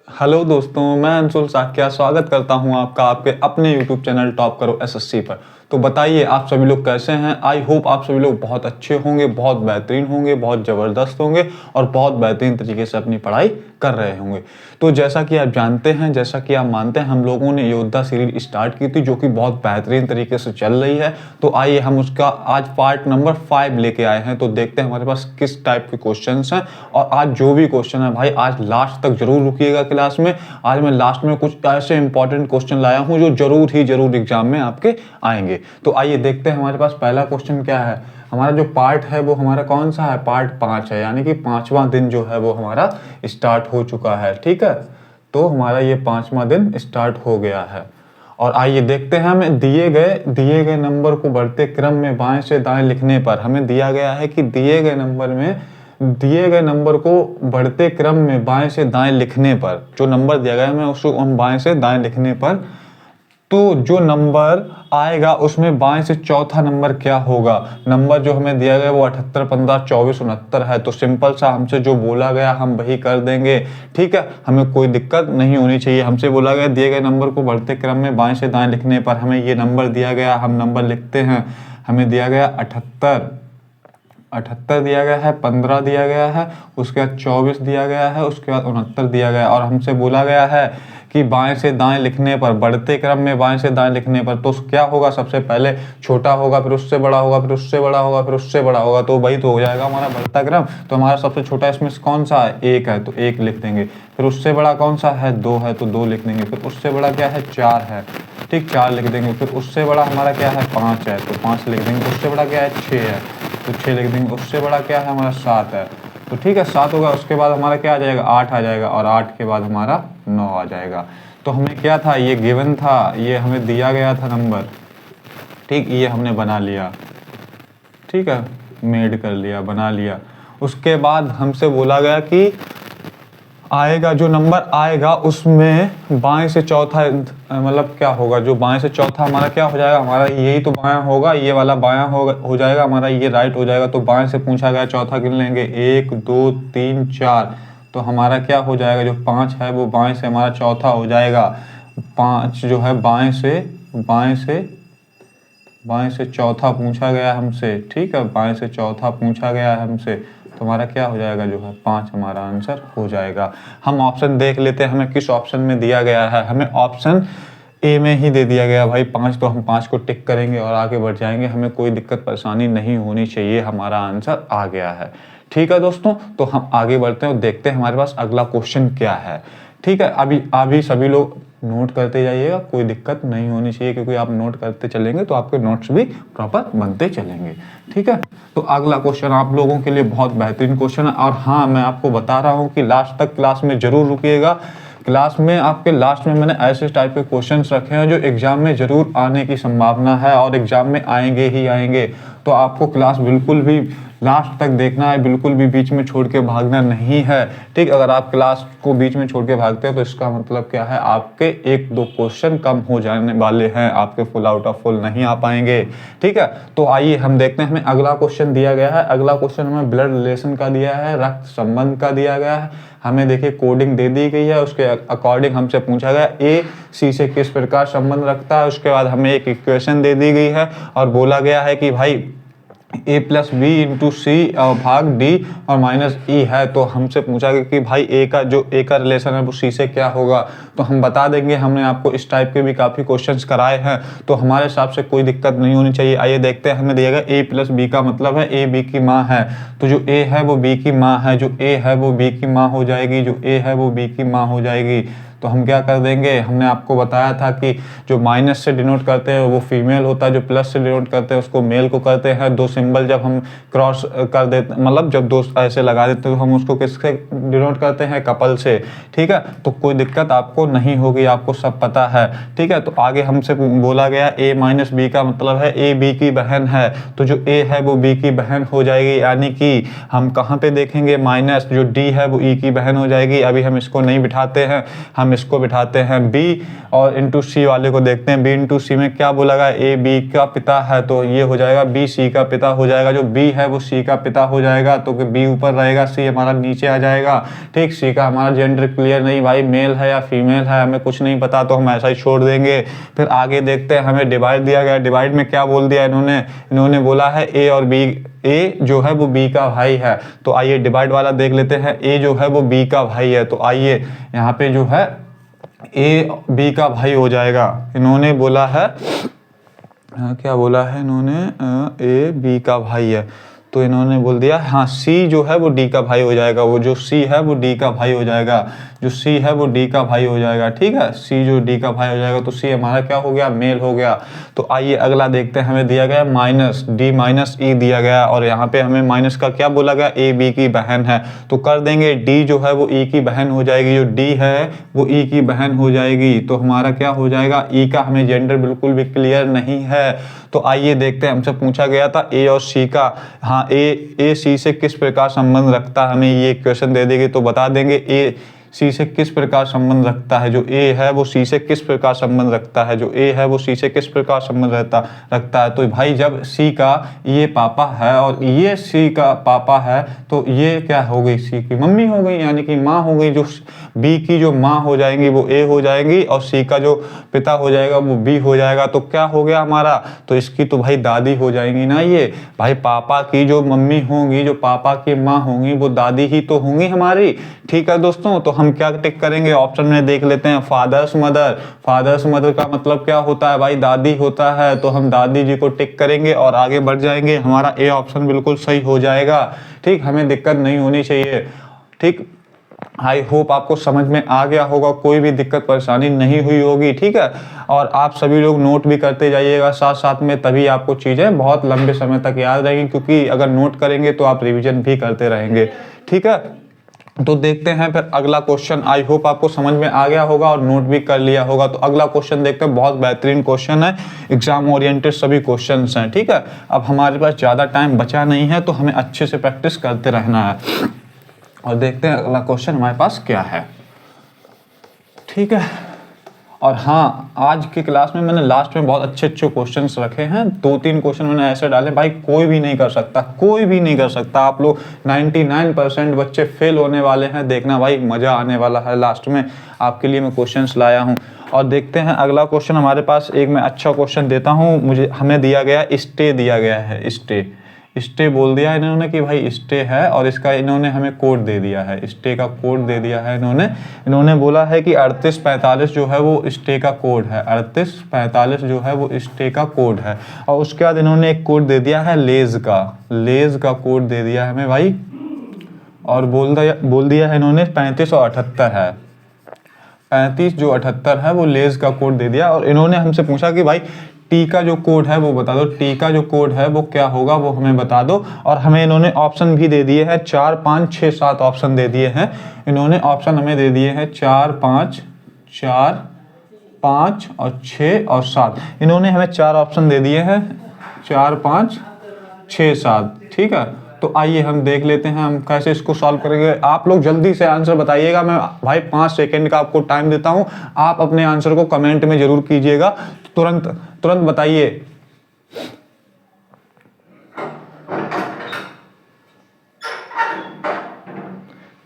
Hello दोस्तों, मैं अंशुल साक्या स्वागत करता हूं आपका आपके अपने YouTube चैनल टॉप करो एसएससी पर। तो बताइए आप सभी लोग कैसे हैं। आई होप आप सभी लोग बहुत अच्छे होंगे, बहुत बेहतरीन होंगे, बहुत ज़बरदस्त होंगे और बहुत बेहतरीन तरीके से अपनी पढ़ाई कर रहे होंगे। तो जैसा कि आप जानते हैं, जैसा कि आप मानते हैं, हम लोगों ने योद्धा सीरीज स्टार्ट की थी जो कि बहुत बेहतरीन तरीके से चल रही है। तो आइए हम उसका आज पार्ट नंबर 5 लेके आए हैं। तो देखते हैं हमारे पास किस टाइप के क्वेश्चन हैं। और आज जो भी क्वेश्चन है भाई, आज लास्ट तक जरूर रुकिएगा क्लास में। आज मैं लास्ट में कुछ ऐसे इंपॉर्टेंट क्वेश्चन लाया हूं जो जरूर एग्जाम में आपके आएंगे। तो आइए देखते हैं हमारे पास पहला क्वेश्चन क्या है। हमारा जो पार्ट है वो हमारा कौन सा है, पार्ट 5 है, यानी कि 5वां दिन जो है वो हमारा स्टार्ट हो चुका है। ठीक है, तो हमारा ये 5वां दिन स्टार्ट हो गया है। और आइए देखते हैं, हमें दिए गए नंबर को बढ़ते क्रम में बाएं से दाएं लिखने पर हमें दिया गया है कि दिए गए नंबर को बढ़ते क्रम में बाएं से दाएं लिखने पर, जो नंबर दिया गया है हमें उसको हम बाएं से दाएं लिखने पर, तो जो नंबर आएगा उसमें बाएं से चौथा नंबर क्या होगा। नंबर जो हमें दिया गया वो 78, 15, 24, 69 है। तो सिंपल सा हमसे जो बोला गया हम वही कर देंगे। ठीक है, हमें कोई दिक्कत नहीं होनी चाहिए। हमसे बोला गया दिए गए नंबर को बढ़ते क्रम में बाएं से दाएं लिखने पर, हमें ये नंबर दिया गया, हम नंबर लिखते हैं। हमें दिया गया 78 दिया गया है, 15 दिया गया है, उसके बाद 24 दिया गया है, उसके बाद 69 दिया गया है। और हमसे बोला गया है कि बाएं से दाएं लिखने पर, बढ़ते क्रम में बाएं से दाएं लिखने पर, तो क्या होगा, सबसे पहले छोटा होगा, फिर उससे बड़ा होगा, फिर उससे बड़ा होगा, फिर उससे बड़ा होगा। तो वही तो हो जाएगा हमारा बढ़ता क्रम। तो हमारा सबसे छोटा इसमें कौन सा है, 1 है, तो 1 लिख देंगे। फिर उससे बड़ा कौन सा है, 2 है, तो 2 लिख देंगे। फिर उससे बड़ा क्या है, 4 है, ठीक, 4 लिख देंगे। फिर उससे बड़ा हमारा क्या है, 5 है, तो 5 लिख देंगे। उससे बड़ा क्या है, 6 है, तो 6 लिख देंगे। उससे बड़ा क्या है हमारा, 7 है, तो ठीक है 7 होगा। उसके बाद हमारा क्या आ जाएगा, 8 आ जाएगा, और 8 के बाद हमारा 9 आ जाएगा। तो हमें क्या था, ये गिवन था, ये हमें दिया गया था नंबर, ठीक, ये हमने बना लिया, ठीक है, मेड कर लिया, बना लिया। उसके बाद हमसे बोला गया कि आएगा, जो नंबर आएगा उसमें बाएं से चौथा, मतलब क्या होगा, जो बाएं से चौथा हमारा क्या हो जाएगा, हमारा यही तो बायां होगा, ये वाला बायां हो जाएगा, हमारा ये राइट हो जाएगा। तो बाएं से पूछा गया, चौथा गिन लेंगे, 1 2 3 4। तो हमारा क्या हो जाएगा, जो 5 है वो बाएं से हमारा चौथा हो जाएगा। 5 जो है बाएं से चौथा पूछा गया हमसे, ठीक है, बाएं से चौथा पूछा गया है हमसे। तो हमारा क्या हो जाएगा, जो है 5 हमारा आंसर हो जाएगा। हम ऑप्शन देख लेते हैं हमें किस ऑप्शन में दिया गया है। हमें ऑप्शन ए में ही दे दिया गया भाई 5, तो हम 5 को टिक करेंगे और आगे बढ़ जाएंगे। हमें कोई दिक्कत परेशानी नहीं होनी चाहिए, हमारा आंसर आ गया है। ठीक है दोस्तों, तो हम आगे बढ़ते हैं और देखते हैं हमारे पास अगला क्वेश्चन क्या है। ठीक है, अभी सभी लोग नोट करते जाइएगा, कोई दिक्कत नहीं होनी चाहिए, क्योंकि आप नोट करते चलेंगे तो आपके नोट्स भी प्रॉपर बनते चलेंगे। ठीक है, तो अगला क्वेश्चन आप लोगों के लिए बहुत बेहतरीन क्वेश्चन है। और हाँ, मैं आपको बता रहा हूँ कि लास्ट तक क्लास में जरूर रुकिएगा। क्लास में आपके लास्ट में मैंने ऐसे टाइप के क्वेश्चंस रखे हैं जो एग्जाम में जरूर आने की संभावना है और एग्जाम में आएंगे ही आएंगे। तो आपको क्लास बिल्कुल भी लास्ट तक देखना है, बिल्कुल भी बीच में छोड़ के भागना नहीं है। ठीक, अगर आप क्लास को बीच में छोड़ के भागते हो तो इसका मतलब क्या है, आपके 1-2 क्वेश्चन कम हो जाने वाले हैं, आपके फुल आउट ऑफ फुल नहीं आ पाएंगे। ठीक है, तो आइए हम देखते हैं हमें अगला क्वेश्चन दिया गया है। अगला क्वेश्चन हमें ब्लड रिलेशन का दिया है, रक्त संबंध का दिया गया है। हमें देखिए कोडिंग दे दी गई है, उसके अकॉर्डिंग हमसे पूछा गया ए सी से किस प्रकार संबंध रखता है। उसके बाद हमें एक इक्वेशन दे दी गई है और बोला गया है कि भाई a प्लस बी इंटू सी भाग डी और माइनस ई है। तो हमसे पूछा गया कि भाई ए का रिलेशन है वो सी से क्या होगा। तो हम बता देंगे, हमने आपको इस टाइप के भी काफ़ी क्वेश्चंस कराए हैं, तो हमारे हिसाब से कोई दिक्कत नहीं होनी चाहिए। आइए देखते हैं, हमें दिया गया ए प्लस बी का मतलब है ए बी की माँ है। तो जो ए है वो बी की माँ है, जो ए है वो बी की माँ हो जाएगी, जो ए है वो बी की माँ हो जाएगी। तो हम क्या कर देंगे, हमने आपको बताया था कि जो माइनस से डिनोट करते हैं वो फीमेल होता है, जो प्लस से डिनोट करते हैं उसको मेल को करते हैं। 2 सिंबल जब हम क्रॉस कर देते, मतलब जब 2 ऐसे लगा देते हैं तो हम उसको किससे डिनोट करते हैं, कपल से। ठीक है, तो कोई दिक्कत आपको नहीं होगी, आपको सब पता है। ठीक है, तो आगे हमसे बोला गया ए माइनस बी का मतलब है ए बी की बहन है। तो जो ए है वो बी की बहन हो जाएगी, यानी कि हम कहाँ पे देखेंगे, माइनस जो डी है वो ई की बहन हो जाएगी। अभी हम इसको नहीं बिठाते हैं, हम हम इसको बिठाते हैं b और इंटू सी वाले को देखते हैं। b इंटू सी में क्या बोला गया, a b का पिता है तो ये हो जाएगा b c का पिता हो जाएगा। जो b है वो c का पिता हो जाएगा, तो b ऊपर रहेगा, c हमारा नीचे आ जाएगा। ठीक, c का हमारा जेंडर क्लियर नहीं भाई, मेल है या फीमेल है हमें कुछ नहीं पता, तो हम ऐसा ही छोड़ देंगे। फिर आगे देखते हैं, हमें डिवाइड दिया गया। डिवाइड में क्या बोल दिया इन्होंने बोला है a और b, a जो है वो b का भाई है। तो आइए डिवाइड वाला देख लेते हैं। a जो है वो b का भाई है, तो आइए यहाँ पे जो है a b का भाई हो जाएगा। इन्होंने बोला है क्या बोला है इन्होंने, a b का भाई है, तो इन्होंने बोल दिया हाँ c जो है वो d का भाई हो जाएगा। वो जो c है वो d का भाई हो जाएगा, जो c है वो d का भाई हो जाएगा। ठीक है, c जो d का भाई हो जाएगा, तो c हमारा क्या हो गया, मेल हो गया। तो आइए अगला देखते हैं, हमें दिया गया माइनस d माइनस e दिया गया, और यहाँ पे हमें माइनस का क्या बोला गया, a b की बहन है, तो कर देंगे d जो है वो e की बहन हो जाएगी, जो d है वो e की बहन हो जाएगी। तो हमारा क्या हो जाएगा, e का हमें जेंडर बिल्कुल भी क्लियर नहीं है। तो आइए देखते हैं, हमसे पूछा गया था a और c का, हाँ a c से किस प्रकार संबंध रखता है, हमें ये क्वेश्चन दे देंगे तो बता देंगे a c से किस प्रकार संबंध रखता है। जो a है वो c से किस प्रकार संबंध रखता है, जो a है वो c से किस प्रकार संबंध रखता है। तो भाई जब c का ये पापा है और ये c का पापा है, तो ये क्या हो गई, c की मम्मी हो गई, यानी कि माँ हो गई। जो b की जो माँ हो जाएंगी वो a हो जाएगी, और c का जो पिता हो जाएगा वो b हो जाएगा। तो क्या हो गया हमारा, तो इसकी तो भाई दादी हो जाएंगी ना। ये भाई पापा की जो मम्मी होंगी, जो पापा की माँ होंगी, वो दादी ही तो होंगी हमारी। ठीक है दोस्तों, तो हम क्या टिक करेंगे, ऑप्शन में देख लेते हैं फादर्स मदर। फादर्स मदर का मतलब क्या होता है भाई, दादी होता है, तो हम दादी जी को टिक करेंगे और आगे बढ़ जाएंगे। हमारा ए ऑप्शन बिल्कुल सही हो जाएगा। ठीक, हमें दिक्कत नहीं होनी चाहिए। ठीक, आई होप आपको समझ में आ गया होगा, कोई भी दिक्कत परेशानी नहीं हुई होगी। ठीक है, और आप सभी लोग नोट भी करते जाइएगा साथ साथ में, तभी आपको चीज़ें बहुत लंबे समय तक याद रहेंगी, क्योंकि अगर नोट करेंगे तो आप रिवीजन भी करते रहेंगे। ठीक है, तो देखते हैं फिर अगला क्वेश्चन। आई होप आपको समझ में आ गया होगा और नोट भी कर लिया होगा। तो अगला क्वेश्चन देखते हैं, बहुत बेहतरीन क्वेश्चन है, एग्जाम ओरिएंटेड सभी क्वेश्चंस हैं। ठीक है, अब हमारे पास ज़्यादा टाइम बचा नहीं है, तो हमें अच्छे से प्रैक्टिस करते रहना है। और देखते हैं अगला क्वेश्चन हमारे पास क्या है। ठीक है, और हाँ, आज की क्लास में मैंने लास्ट में बहुत अच्छे अच्छे क्वेश्चंस रखे हैं। 2-3 क्वेश्चन मैंने ऐसे डाले भाई कोई भी नहीं कर सकता, कोई भी नहीं कर सकता। आप लोग 99% बच्चे फेल होने वाले हैं, देखना भाई मज़ा आने वाला है। लास्ट में आपके लिए मैं क्वेश्चंस लाया हूँ। और देखते हैं अगला क्वेश्चन हमारे पास, एक मैं अच्छा क्वेश्चन देता हूँ। हमें दिया गया स्टे दिया गया है, स्टे बोल दिया इन्होंने कि भाई स्टे है, और इसका इन्होंने हमें कोड दे दिया है, स्टे का कोड दे दिया है इन्होंने बोला है कि 3845 जो है वो स्टे का कोड है, 3845 जो है वो स्टे का कोड है। और उसके बाद इन्होंने एक कोड दे दिया है लेज का कोड दे दिया है हमें भाई, और बोल दिया है इन्होंने 35 और 78 है, 35 जो 78 है वो लेज का कोड दे दिया। और इन्होंने हमसे पूछा कि भाई टी का जो कोड है वो बता दो, टी का जो कोड है वो क्या होगा वो हमें बता दो। और हमें इन्होंने ऑप्शन भी दे दिए हैं, 4, 5, 6, 7 ऑप्शन दे दिए हैं इन्होंने। ऑप्शन हमें दे दिए हैं 4, 5 और 6 और 7। इन्होंने हमें 4 ऑप्शन दे दिए हैं, 4, 5, 6, 7। ठीक है, तो आइए हम देख लेते हैं हम कैसे इसको सॉल्व करेंगे। आप लोग जल्दी से आंसर बताइएगा, मैं भाई 5 सेकंड का आपको टाइम देता हूं, आप अपने आंसर को कमेंट में जरूर कीजिएगा, तुरंत बताइए।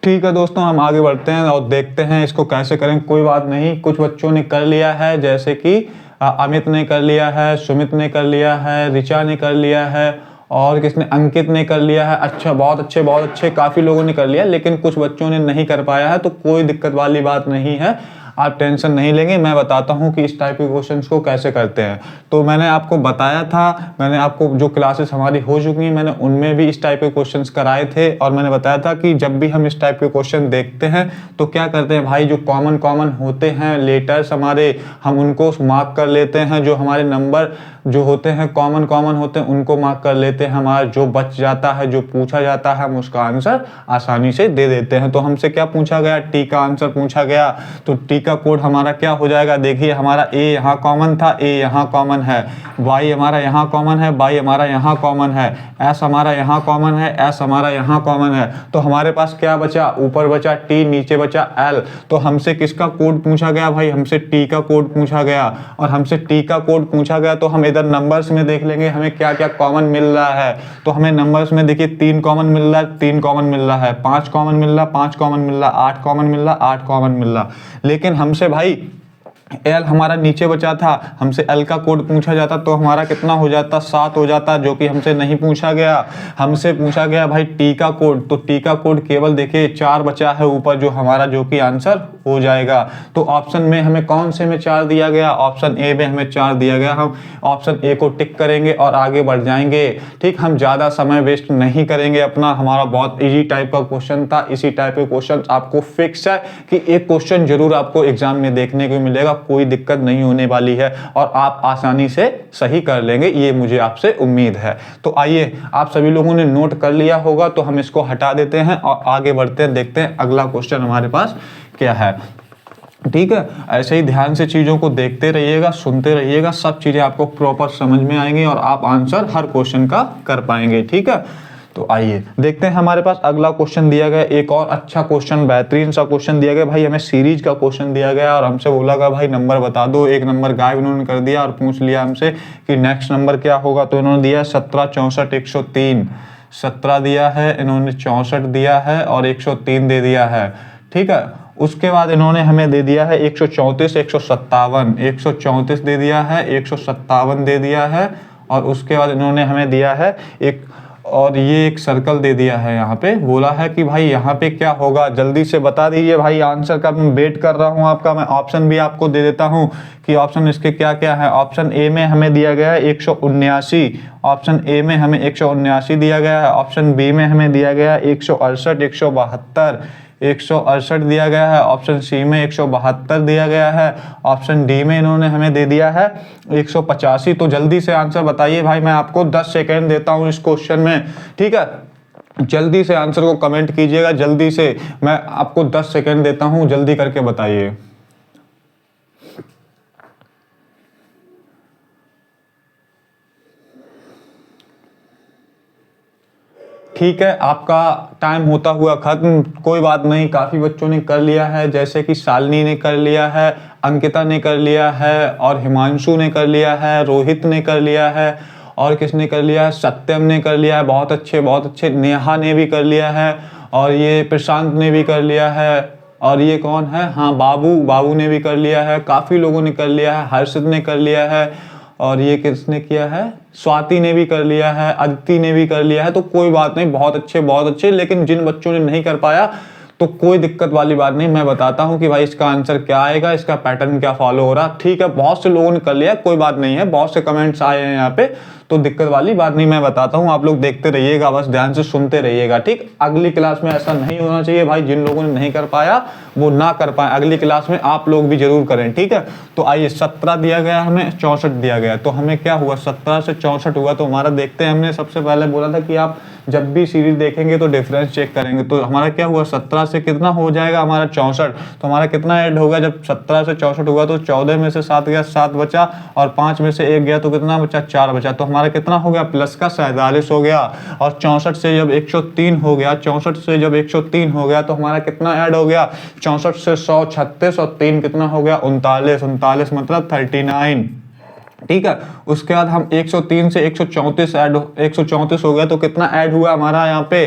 ठीक है दोस्तों, हम आगे बढ़ते हैं और देखते हैं इसको कैसे करें। कोई बात नहीं, कुछ बच्चों ने कर लिया है, जैसे कि अमित ने कर लिया है, सुमित ने कर लिया है, ऋचा ने कर लिया है, और किसने, अंकित ने कर लिया है। अच्छा, बहुत अच्छे, काफ़ी लोगों ने कर लिया, लेकिन कुछ बच्चों ने नहीं कर पाया है, तो कोई दिक्कत वाली बात नहीं है, आप टेंशन नहीं लेंगे। मैं बताता हूं कि इस टाइप के क्वेश्चंस को कैसे करते हैं। तो मैंने आपको बताया था, मैंने आपको जो क्लासेस हमारी हो चुकी हैं मैंने उनमें भी इस टाइप के क्वेश्चंस कराए थे, और मैंने बताया था कि जब भी हम इस टाइप के क्वेश्चन देखते हैं तो क्या करते हैं भाई, जो कॉमन होते हैं लेटर्स हमारे, हम उनको मार्क कर लेते हैं। जो हमारे नंबर जो होते हैं कॉमन कॉमन होते हैं उनको मार्क कर लेते हैं, हमारा जो बच जाता है, जो पूछा जाता है, हम उसका आंसर आसानी से दे देते हैं। तो हमसे क्या पूछा गया, टी का आंसर पूछा गया, तो टी का कोड हमारा क्या हो जाएगा, देखिए हमारा ए यहाँ कॉमन था, ए यहाँ कॉमन है, वाई हमारा यहाँ कॉमन है, वाई हमारा यहाँ कॉमन है, एस हमारा यहाँ कॉमन है, एस हमारा यहाँ कॉमन है। तो हमारे पास क्या बचा, ऊपर बचा टी, नीचे बचा एल। तो हमसे किसका कोड पूछा गया भाई, हमसे टी का कोड पूछा गया, और हमसे टी का कोड पूछा गया तो हम इधर नंबर्स में देख लेंगे हमें क्या क्या कॉमन मिल रहा है। तो हमें नंबर्स में देखिए 3 कॉमन मिल रहा है, 3 कॉमन मिल रहा है, 5 कॉमन मिल रहा है, 5 कॉमन मिल रहा है, 8 कॉमन मिल रहा है, 8 कॉमन मिल रहा। लेकिन हमसे भाई एल हमारा नीचे बचा था, हमसे एल का कोड पूछा जाता तो हमारा कितना हो जाता, 7 हो जाता, जो कि हमसे नहीं पूछा गया। हमसे पूछा गया भाई टी का कोड, तो टी का कोड केवल देखिए 4 बचा है ऊपर, जो हमारा जो कि आंसर हो जाएगा। तो ऑप्शन में हमें कौन से में 4 दिया गया, ऑप्शन ए में हमें 4 दिया गया। हम ऑप्शन ए को टिक करेंगे और आगे बढ़ जाएंगे। ठीक, हम ज़्यादा समय वेस्ट नहीं करेंगे अपना, हमारा बहुत इजी टाइप का क्वेश्चन था। इसी टाइप के क्वेश्चन आपको फिक्स है कि एक क्वेश्चन जरूर आपको एग्जाम में देखने को मिलेगा, कोई दिक्कत नहीं होने वाली है और आप आसानी से सही कर लेंगे, ये मुझे आपसे उम्मीद है। तो आइए, आप सभी लोगों ने नोट कर लिया होगा तो हम इसको हटा देते हैं और आगे बढ़ते हैं, देखते हैं अगला क्वेश्चन हमारे पास क्या है। ठीक है, ऐसे ही ध्यान से चीज़ों को देखते रहिएगा, सुनते रहिएगा, सब चीज़ें आपको प्रॉपर समझ में आएंगी और आप आंसर हर क्वेश्चन का कर पाएंगे। ठीक है, तो आइए देखते हैं हमारे पास अगला क्वेश्चन दिया गया, एक और अच्छा क्वेश्चन, बेहतरीन सा क्वेश्चन दिया गया भाई। हमें सीरीज का क्वेश्चन दिया गया और हमसे बोला गया भाई नंबर बता दो। एक नंबर गायब इन्होंने कर दिया और पूछ लिया हमसे कि नेक्स्ट नंबर क्या होगा। तो इन्होंने दिया 17, 64, 103। 17 दिया है इन्होंने, 64 दिया है और 103 दे दिया है। ठीक है, उसके बाद इन्होंने हमें दे दिया है 134, 157। 134 दे दिया है, 157 दे दिया है और उसके बाद इन्होंने हमें दिया है एक, और ये एक सर्कल दे दिया है। यहाँ पे बोला है कि भाई यहाँ पे क्या होगा, जल्दी से बता दीजिए भाई आंसर का। मैं वेट कर रहा हूँ आपका, मैं ऑप्शन भी आपको दे देता हूँ कि ऑप्शन इसके क्या क्या है। ऑप्शन ए में हमें दिया गया है 179, ऑप्शन ए में हमें 179 दिया गया है। ऑप्शन बी में हमें दिया गया है 168, 172, 168 दिया गया है। ऑप्शन सी में 172 दिया गया है। ऑप्शन डी में इन्होंने हमें दे दिया है 185। तो जल्दी से आंसर बताइए भाई, मैं आपको 10 सेकेंड देता हूँ इस क्वेश्चन में। ठीक है, जल्दी से आंसर को कमेंट कीजिएगा, जल्दी से, मैं आपको 10 सेकेंड देता हूँ, जल्दी करके बताइए। ठीक है, आपका टाइम होता हुआ खत्म, कोई बात नहीं, काफ़ी बच्चों ने कर लिया है, जैसे कि शालिनी ने कर लिया है, अंकिता ने कर लिया है और हिमांशु ने कर लिया है, रोहित ने कर लिया है और किसने कर लिया है, सत्यम ने कर लिया है। बहुत अच्छे बहुत अच्छे, नेहा ने भी कर लिया है और ये प्रशांत ने भी कर लिया है और ये कौन है, हाँ बाबू ने भी कर लिया है। काफ़ी लोगों ने कर लिया है, हर्षित ने कर लिया है और ये किसने किया है, स्वाति ने भी कर लिया है, अदिति ने भी कर लिया है। तो कोई बात नहीं, बहुत अच्छे बहुत अच्छे। लेकिन जिन बच्चों ने नहीं कर पाया तो कोई दिक्कत वाली बात नहीं, मैं बताता हूँ कि भाई इसका आंसर क्या आएगा, इसका पैटर्न क्या फॉलो हो रहा। ठीक है, बहुत से लोगों ने कर लिया, कोई बात नहीं है, बहुत से कमेंट्स आए हैं यहाँ पे, तो दिक्कत वाली बात नहीं, मैं बताता हूँ, आप लोग देखते रहिएगा, बस ध्यान से सुनते रहिएगा। ठीक, अगली क्लास में ऐसा नहीं होना चाहिए भाई, जिन लोगों ने नहीं कर पाया वो ना कर पाए, अगली क्लास में आप लोग भी जरूर करें। ठीक है, तो आइए, 17 दिया गया हमें, 64 दिया गया, तो हमें क्या हुआ, 17 से 64 हुआ। तो हमारा देखते हैं, हमने सबसे पहले बोला था कि आप जब भी सीरीज देखेंगे तो डिफरेंस चेक करेंगे। तो हमारा क्या हुआ, 17 से कितना हो जाएगा हमारा 64, तो हमारा कितना ऐड होगा, जब 17 से 64 हुआ तो 14 में से 7 गया, 7 बचा और 5 में से 1 गया तो कितना बचा, 4 बचा। तो हमारा कितना हो गया, प्लस का 47 हो गया। और 64 से जब 103 हो गया, 64 से जब 103 हो गया तो हमारा कितना ऐड हो गया, 64 से 100 36 और 3 कितना हो गया, 39, 39 मतलब 39। ठीक है, उसके बाद हम 103 से 134 ऐड, 134 हो गया तो कितना ऐड हुआ हमारा यहाँ पे,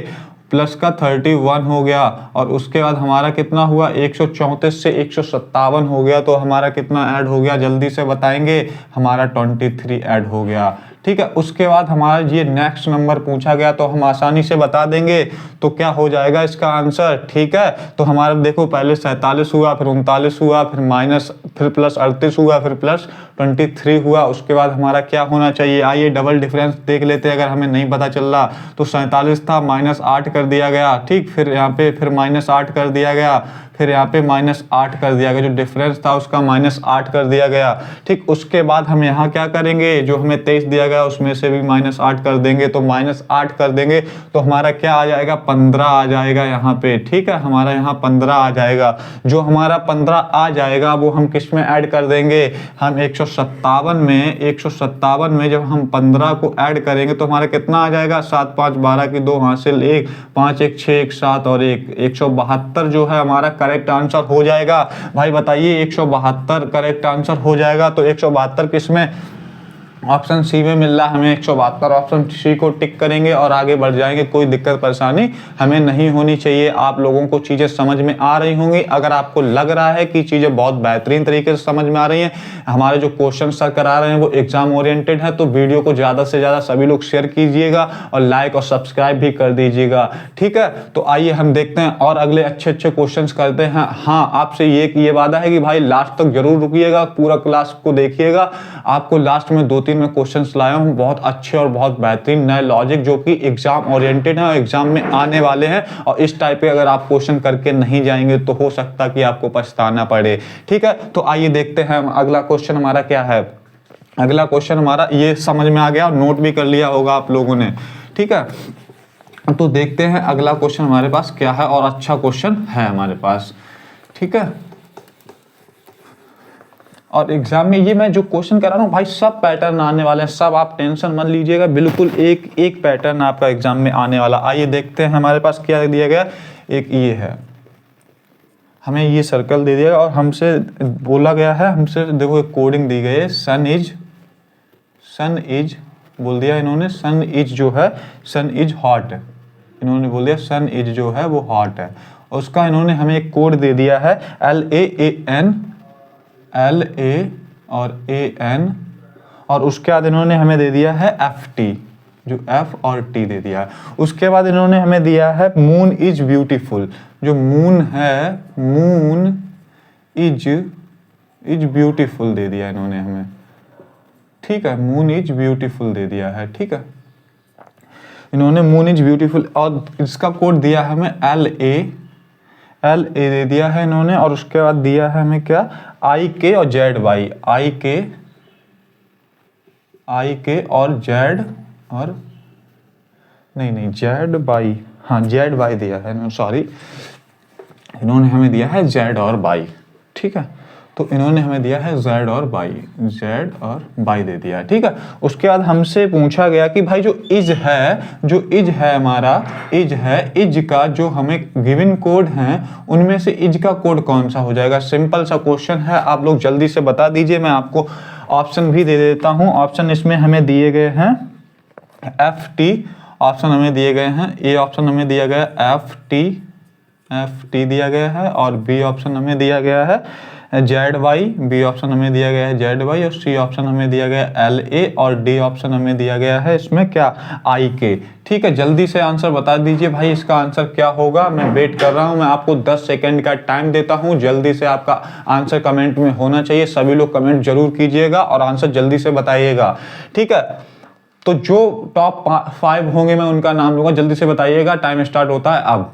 प्लस का 31 हो गया। और उसके बाद हमारा कितना हुआ, 134 से 157 हो गया तो हमारा कितना ऐड हो गया, जल्दी से बताएंगे, हमारा 23 ऐड हो गया। ठीक है, उसके बाद हमारा ये नेक्स्ट नंबर पूछा गया तो हम आसानी से बता देंगे, तो क्या हो जाएगा इसका आंसर। ठीक है, तो हमारा देखो, पहले 47 हुआ, फिर 39 हुआ, फिर माइनस, फिर प्लस 38 हुआ, फिर प्लस 23 हुआ। उसके बाद हमारा क्या होना चाहिए, आइए डबल डिफरेंस देख लेते हैं, अगर हमें नहीं पता चल रहा तो 47 था, -8 कर दिया गया। ठीक, फिर यहाँ पे फिर -8 कर दिया गया, फिर यहाँ पे -8 कर दिया गया, जो डिफरेंस था उसका -8 कर दिया गया। ठीक, उसके बाद हम यहाँ क्या करेंगे, जो हमें 23 दिया गया उसमें से भी -8 कर देंगे, तो -8 कर देंगे तो हमारा क्या आ जाएगा, 15 आ जाएगा यहाँ पे। ठीक है, हमारा यहाँ 15 आ जाएगा। जो हमारा 15 आ जाएगा वो हम किस में ऐड कर देंगे, हम 157 में जब हम 15 को ऐड करेंगे तो हमारा कितना आ जाएगा, 7 5 12 की 2 हासिल 1, 5 1 6 1 7 और 1, 172 जो है हमारा करेक्ट आंसर हो जाएगा। भाई बताइए 172 करेक्ट आंसर हो जाएगा, तो 172 किस में, ऑप्शन सी में मिल रहा है हमें 172, ऑप्शन सी को टिक करेंगे और आगे बढ़ जाएंगे। कोई दिक्कत परेशानी हमें नहीं होनी चाहिए। आप लोगों को चीज़ें समझ में आ रही होंगी। अगर आपको लग रहा है कि चीज़ें बहुत बेहतरीन तरीके से समझ में आ रही हैं, हमारे जो क्वेश्चन सर करा रहे हैं वो एग्जाम ओरिएंटेड है, तो वीडियो को ज़्यादा से ज़्यादा सभी लोग शेयर कीजिएगा और लाइक और सब्सक्राइब भी कर दीजिएगा। ठीक है, तो आइए हम देखते हैं और अगले अच्छे अच्छे क्वेश्चन करते हैं। हाँ, आपसे ये वादा है कि भाई लास्ट तक जरूर रुकिएगा, पूरा क्लास को देखिएगा। आपको लास्ट में 2-3 में क्वेश्चंस लाया हूं बहुत अच्छे और बहुत बेहतरीन नए लॉजिक, जो कि एग्जाम ओरिएंटेड है और एग्जाम में आने वाले हैं। और इस टाइप के अगर आप क्वेश्चन करके नहीं जाएंगे तो हो सकता कि आपको पछताना पड़े। ठीक है, तो आइए देखते हैं अगला क्वेश्चन हमारा क्या है। अगला क्वेश्चन हमारा ये समझ में आ गया और नोट भी कर लिया होगा आप लोगों ने। ठीक है, तो देखते हैं अगला क्वेश्चन हमारे पास क्या है, और अच्छा क्वेश्चन है हमारे पास। ठीक है, और एग्जाम में ये मैं जो क्वेश्चन कर रहा हूँ भाई सब पैटर्न आने वाले हैं, सब आप टेंशन मत लीजिएगा, बिल्कुल एक एक पैटर्न आपका एग्जाम में आने वाला। आइए देखते हैं हमारे पास क्या दिया गया। एक ये है, हमें ये सर्कल दे दिया और हमसे बोला गया है, हमसे देखो एक कोडिंग दी गई है, सन इज बोल दिया इन्होंने, सन इज जो है सन इज हॉट, इन्होंने बोल दिया सन इज जो है वो हॉट है। उसका इन्होंने हमें एक कोड दे दिया है LA और AN, और उसके बाद इन्होंने हमें दे दिया है FT, जो F और T दे दिया है। उसके बाद इन्होंने हमें दिया है मून इज ब्यूटीफुल, जो मून है, मून इज ब्यूटीफुल दे दिया इन्होंने हमें। ठीक है, मून इज ब्यूटीफुल दे दिया है। ठीक है, इन्होंने मून इज ब्यूटीफुल, और इसका कोड दिया है हमें LA दे दिया है इन्होंने, और उसके बाद दिया है हमें क्या, IK और ZY, IK और Z और नहीं ZY, हाँ ZY दिया है, सॉरी इन्होंने हमें दिया है Z और Y। ठीक है, तो इन्होंने हमें दिया है Z और Y दे दिया है। ठीक है, उसके बाद हमसे पूछा गया कि भाई जो इज है हमारा, इज का जो हमें गिवन कोड है उनमें से इज का कोड कौन सा हो जाएगा। सिंपल सा क्वेश्चन है, आप लोग जल्दी से बता दीजिए। मैं आपको ऑप्शन भी दे देता हूँ। ऑप्शन इसमें हमें दिए गए हैं FT, ऑप्शन हमें दिए गए हैं, ए ऑप्शन हमें दिया गया FT दिया गया है, और बी ऑप्शन हमें दिया गया है ZY, बी ऑप्शन हमें दिया गया है ZY, और सी ऑप्शन हमें दिया गया है LA, और डी ऑप्शन हमें दिया गया है इसमें क्या, IK। ठीक है, जल्दी से आंसर बता दीजिए भाई, इसका आंसर क्या होगा। मैं वेट कर रहा हूं, मैं आपको 10 सेकंड का टाइम देता हूं, जल्दी से आपका आंसर कमेंट में होना चाहिए। सभी लोग कमेंट जरूर कीजिएगा और आंसर जल्दी से बताइएगा। ठीक है, तो जो टॉप 5 होंगे मैं उनका नाम लूंगा, जल्दी से बताइएगा। टाइम स्टार्ट होता है अब।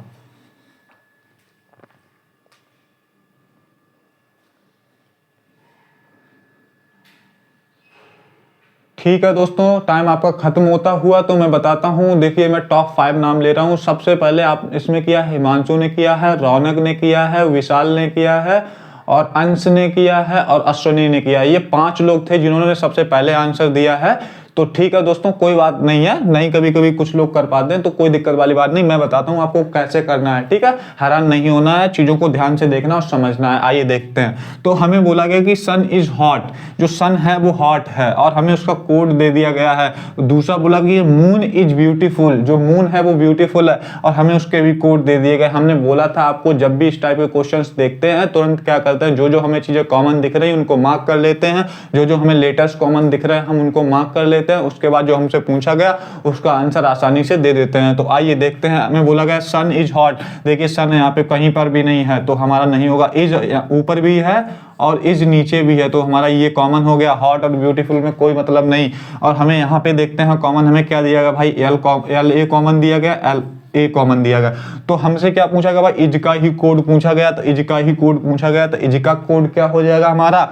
ठीक है दोस्तों, टाइम आपका खत्म होता हुआ तो मैं बताता हूँ। देखिए मैं टॉप 5 नाम ले रहा हूँ। सबसे पहले आप इसमें किया है, हिमांशु ने किया है, रौनक ने किया है, विशाल ने किया है, और अंश ने किया है, और अश्विनी ने किया है। ये 5 लोग थे जिन्होंने सबसे पहले आंसर दिया है। तो ठीक है दोस्तों, कोई बात नहीं है, नहीं कभी कभी कुछ लोग कर पाते हैं, तो कोई दिक्कत वाली बात नहीं। मैं बताता हूँ आपको कैसे करना है। ठीक है, हैरान नहीं होना है, चीजों को ध्यान से देखना और समझना है। आइए देखते हैं। तो हमें बोला गया कि सन इज हॉट, जो सन है वो हॉट है, और हमें उसका कोड दे दिया गया है। दूसरा बोला कि मून इज ब्यूटीफुल, जो मून है वो ब्यूटीफुल है, और हमें उसके भी कोड दे दिए गए। हमने बोला था आपको, जब भी इस टाइप के क्वेश्चन देखते हैं तुरंत क्या करते हैं, जो हमें चीजें कॉमन दिख रही है उनको मार्क कर लेते हैं, जो हमें लेटेस्ट कॉमन दिख रहे हैं हम उनको मार्क कर लेते हैं। उसके बाद जो हमसे पूछा गया उसका आंसर आसानी से दे देते हैं। तो आइए देखते हैं। हमें बोला गया सन इज हॉट, देखिए सन यहाँ पे कहीं पर भी नहीं है तो हमारा नहीं होगा। इज ऊपर भी है और इज नीचे भी है, तो हमारा ये कॉमन हो गया। हॉट और ब्यूटीफुल में कोई मतलब नहीं। और हमें यहाँ पे देखते हैं कॉमन हमें क्या दिया गया भाई, एल ए कॉमन दिया गया, ए कॉमन दिया गया। तो हमसे क्या पूछा गया भाई, इज का ही कोड पूछा गया, तो इज का ही कोड पूछा गया, तो इज का कोड क्या हो जाएगा हमारा,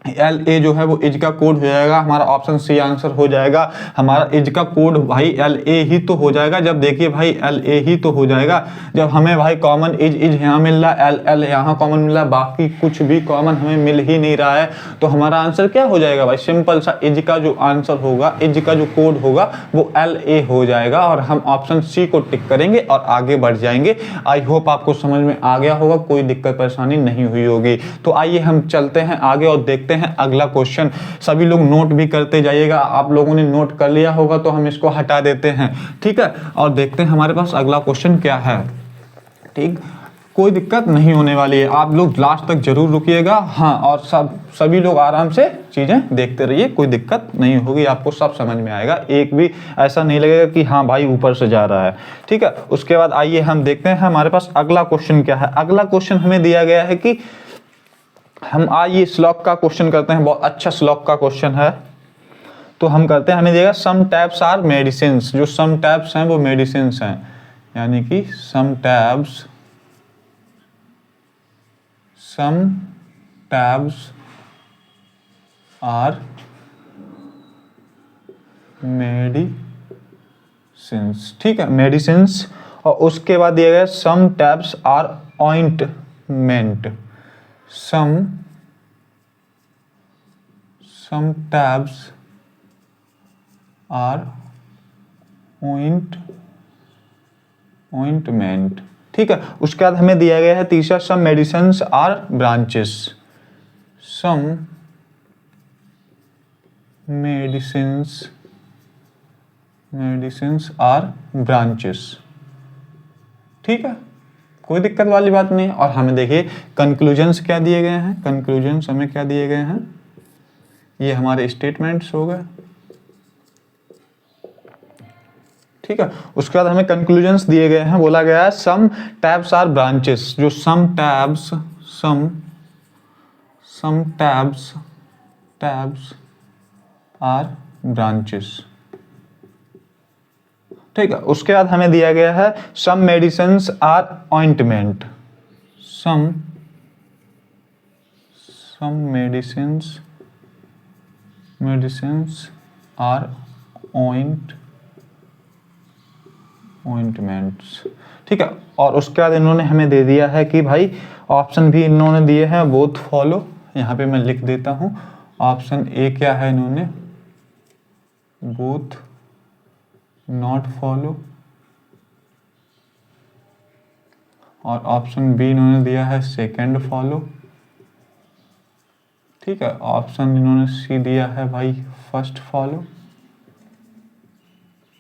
एल ए जो है वो इज का कोड हो जाएगा, हमारा ऑप्शन सी आंसर हो जाएगा। हमारा इज का कोड भाई एल ए ही तो हो जाएगा, जब देखिए भाई एल ए ही तो हो जाएगा जब हमें भाई कॉमन इज यहाँ मिल रहा है, एल एल यहाँ कॉमन मिल रहा है, बाकी कुछ भी कॉमन हमें मिल ही नहीं रहा है। तो हमारा आंसर क्या हो जाएगा भाई, सिंपल सा इज का जो आंसर होगा, इज का जो कोड होगा वो एल ए हो जाएगा, और हम ऑप्शन सी को टिक करेंगे और आगे बढ़ जाएंगे। आई होप आपको समझ में आ गया होगा, कोई दिक्कत परेशानी नहीं हुई होगी। तो आइए हम चलते हैं आगे और देखते हैं अगला क्वेश्चन। सभी लोग नोट भी करते जाइएगा, आप लोगों ने नोट कर लिया होगा तो हम इसको हटा देते हैं, ठीक है, और देखते हैं हमारे पास अगला क्वेश्चन क्या है। ठीक, कोई दिक्कत नहीं होने वाली है, आप लोग लास्ट तक जरूर रुकिएगा। हाँ, और सभी लोग आराम से चीजें देखते रहिए, कोई दिक्कत नहीं होगी, आपको सब समझ में आएगा, एक भी ऐसा नहीं लगेगा कि हाँ भाई ऊपर से जा rहा है, ठीक है। उसके बाद आइए हम देखते हैं हमारे पास अगला क्वेश्चन क्या है। अगला क्वेश्चन हमें दिया गया है कि हम आइए श्लोक का क्वेश्चन करते हैं, बहुत अच्छा श्लोक का क्वेश्चन है, तो हम करते हैं। हमें दिया सम टैब्स आर मेडिसिन, जो सम टैब्स हैं वो मेडिसिन हैं, यानी कि सम टैब्स आर मेडिसिन्स, ठीक है, मेडिसिन्स। और उसके बाद दिया गया some tabs or ointment, some tabs are ointment, ठीक है। उसके बाद हमें दिया गया है तीसरा some medicines are branches, some medicines are branches, ठीक है, कोई दिक्कत वाली बात नहीं। और हमें देखिए कंक्लूजन्स क्या दिए गए हैं, कंक्लूजन्स हमें क्या दिए गए हैं, ये हमारे स्टेटमेंट्स हो गए, ठीक है। उसके बाद हमें कंक्लूजन्स दिए गए हैं, बोला गया है सम टैब्स आर ब्रांचेस, जो सम टैब्स आर ब्रांचेस, ठीक है। उसके बाद हमें दिया गया है some medicines or ointment, some medicines or ointments, ठीक है। और उसके बाद इन्होंने हमें दे दिया है कि भाई ऑप्शन भी इन्होंने दिए हैं बोथ फॉलो, यहाँ पे मैं लिख देता हूँ। ऑप्शन ए क्या है, इन्होंने बोथ नॉट फॉलो, और ऑप्शन बी इन्होंने दिया है सेकंड फॉलो, ठीक है। ऑप्शन इन्होंने सी दिया है भाई फर्स्ट फॉलो,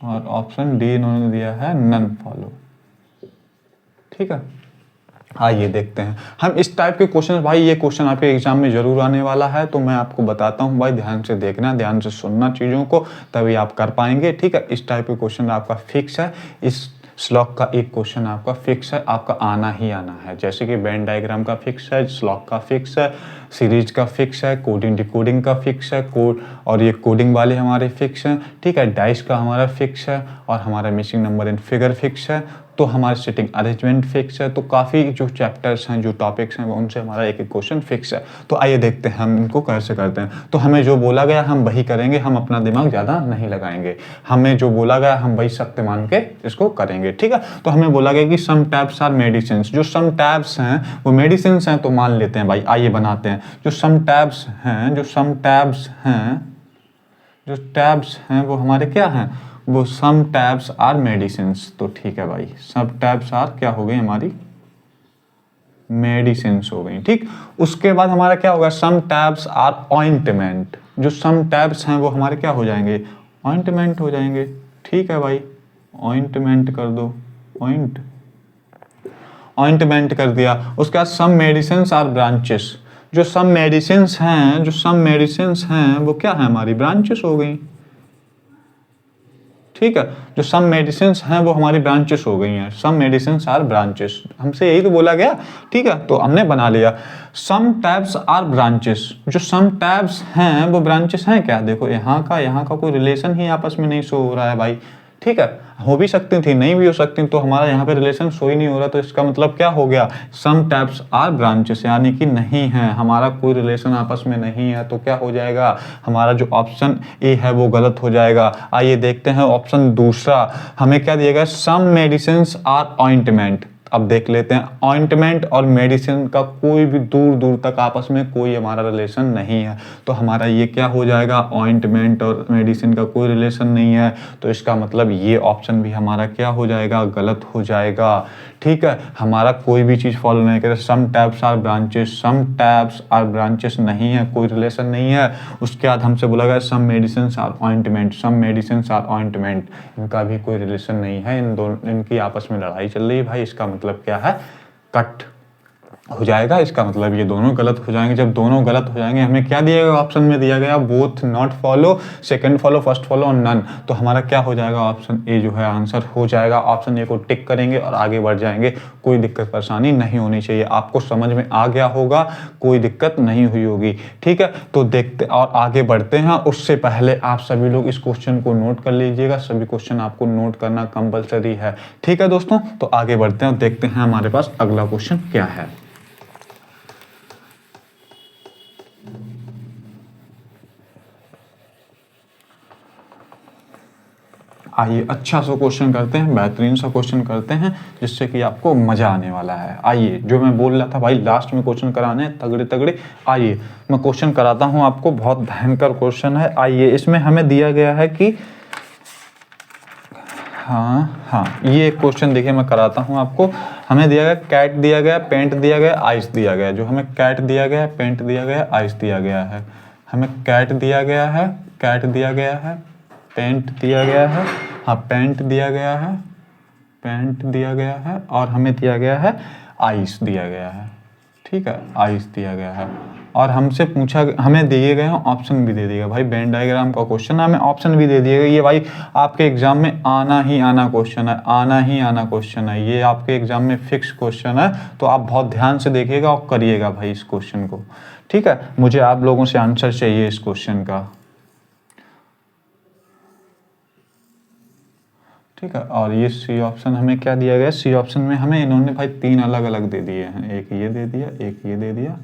और ऑप्शन डी इन्होंने दिया है नन फॉलो, ठीक है। आइए देखते हैं हम इस टाइप के क्वेश्चन, भाई ये क्वेश्चन आपके एग्जाम में जरूर आने वाला है, तो मैं आपको बताता हूँ भाई, ध्यान से देखना, ध्यान से सुनना चीज़ों को, तभी आप कर पाएंगे, ठीक है। इस टाइप के क्वेश्चन आपका फिक्स है, इस श्लोक का एक क्वेश्चन आपका फिक्स है, आपका आना ही आना है, जैसे कि वेन डायग्राम का फिक्स है, श्लोक का फिक्स है, सीरीज का फिक्स है, कोडिंग डिकोडिंग का फिक्स है, कोड और ये कोडिंग वाले हमारे फिक्स हैं, ठीक है। डाइस का हमारा फिक्स है, और हमारा missing number in figure fix है, तो हमारे सिटिंग अरेंजमेंट फिक्स है। तो काफ़ी जो चैप्टर्स हैं, जो टॉपिक्स हैं, उनसे हमारा एक एक क्वेश्चन फिक्स है। तो आइए देखते हैं हम इनको कैसे करते हैं। तो हमें जो बोला गया हम वही करेंगे, हम अपना दिमाग ज़्यादा नहीं लगाएंगे, हमें जो बोला गया हम वही सत्य मान के इसको करेंगे, ठीक है। तो हमें बोला गया कि सम टैब्स आर मेडिसिन, जो सम टैब्स हैं वो मेडिसिन हैं, तो मान लेते हैं भाई, आइए बनाते हैं। जो सम टैब्स हैं वो हमारे क्या हैं, वो सम टैब्स आर मेडिसिन्स, तो ठीक है भाई, सब टैब्स आर क्या हो गई हमारी, मेडिसिन्स हो गई, ठीक। उसके बाद हमारा क्या होगा, सम टैब्स आर ऑइंटमेंट, जो सम टैब्स हैं वो हमारे क्या हो जाएंगे, ऑइंटमेंट हो जाएंगे, ठीक है भाई, ऑइंटमेंट कर दो, ऑइंटमेंट कर दिया। उसके बाद सम मेडिसिन्स आर ब्रांचेस, जो सम मेडिसिन्स हैं वो क्या है, हमारी ब्रांचेस हो गई, ठीक है। जो सम मेडिसिन्स हैं वो हमारी ब्रांचेस हो गई हैं, सम मेडिसिन्स आर ब्रांचेस, हमसे यही तो बोला गया, ठीक है। तो हमने बना लिया सम टैब्स आर ब्रांचेस, जो सम टैब्स हैं वो ब्रांचेस हैं क्या, देखो यहाँ का कोई रिलेशन ही आपस में नहीं शो हो रहा है भाई, ठीक है, हो भी सकती थी, नहीं भी हो सकती, तो हमारा यहाँ पे रिलेशन शो ही नहीं हो रहा, तो इसका मतलब क्या हो गया, सम टाइप्स आर ब्रांचेस, यानी कि नहीं है, हमारा कोई रिलेशन आपस में नहीं है। तो क्या हो जाएगा, हमारा जो ऑप्शन ए है वो गलत हो जाएगा। आइए देखते हैं ऑप्शन दूसरा, हमें क्या दिया गया, सम मेडिसिन्स आर ऑइंटमेंट। अब देख लेते हैं, ऑइंटमेंट और मेडिसिन का कोई भी दूर दूर तक आपस में कोई हमारा रिलेशन नहीं है, तो हमारा ये क्या हो जाएगा, ऑइंटमेंट और मेडिसिन का कोई रिलेशन नहीं है, तो इसका मतलब ये ऑप्शन भी हमारा क्या हो जाएगा, गलत हो जाएगा। ठीक है, हमारा कोई भी चीज़ फॉलो नहीं करे, some types are branches, some types are branches नहीं है, कोई रिलेशन नहीं है। उसके बाद हमसे बोला गया some medicine or ointment, some medicine or ointment, इनका भी कोई रिलेशन नहीं है, इन दोनों इनकी आपस में लड़ाई चल रही है भाई, इसका मतलब क्या है, कट हो जाएगा। इसका मतलब ये दोनों गलत हो जाएंगे। जब दोनों गलत हो जाएंगे, हमें क्या दिया गया, ऑप्शन में दिया गया both not follow, second follow, first follow और नन, तो हमारा क्या हो जाएगा, ऑप्शन ए जो है आंसर हो जाएगा। ऑप्शन ए को टिक करेंगे और आगे बढ़ जाएंगे, कोई दिक्कत परेशानी नहीं होनी चाहिए। आपको समझ में आ गया होगा, कोई दिक्कत नहीं हुई होगी। ठीक है, तो देखते और आगे बढ़ते हैं। उससे पहले आप सभी लोग इस क्वेश्चन को नोट कर लीजिएगा, सभी क्वेश्चन आपको नोट करना कंपलसरी है। ठीक है दोस्तों, तो आगे बढ़ते हैं और देखते हैं हमारे पास अगला क्वेश्चन क्या है। आइए अच्छा सा क्वेश्चन करते हैं, बेहतरीन सा क्वेश्चन करते हैं, जिससे कि आपको मज़ा आने वाला है। आइए, जो मैं बोल रहा था भाई लास्ट में क्वेश्चन कराने हैं तगड़े तगड़े, आइए मैं क्वेश्चन कराता हूं आपको, बहुत भयंकर क्वेश्चन है। आइए, इसमें हमें दिया गया है कि हाँ ये क्वेश्चन देखिए मैं कराता हूँ आपको। हमें दिया गया कैट दिया गया, पेंट दिया गया, आइस दिया गया। जो हमें कैट दिया गया, पेंट दिया गया, आइस दिया गया है। हमें कैट दिया गया है, कैट दिया गया है, पेंट दिया गया है, हाँ पेंट दिया गया है, पेंट दिया गया है, और हमें दिया गया है आइस दिया गया है। ठीक है, आइस दिया गया है, और हमसे पूछा, हमें दिए गए हैं ऑप्शन भी दे दिएगा भाई, वेन डायग्राम का क्वेश्चन है, हमें ऑप्शन भी दे दिएगा। ये भाई आपके एग्जाम में आना ही आना क्वेश्चन है, आना ही आना क्वेश्चन है, ये आपके एग्जाम में फिक्स क्वेश्चन है, तो आप बहुत ध्यान से देखिएगा और करिएगा भाई इस क्वेश्चन को। ठीक है, मुझे आप लोगों से आंसर चाहिए इस क्वेश्चन का। ठीक है, और ये सी ऑप्शन हमें क्या दिया गया, सी ऑप्शन में हमें इन्होंने भाई 3 अलग अलग दे दिए हैं, एक ये दे दिया, एक ये दे दिया,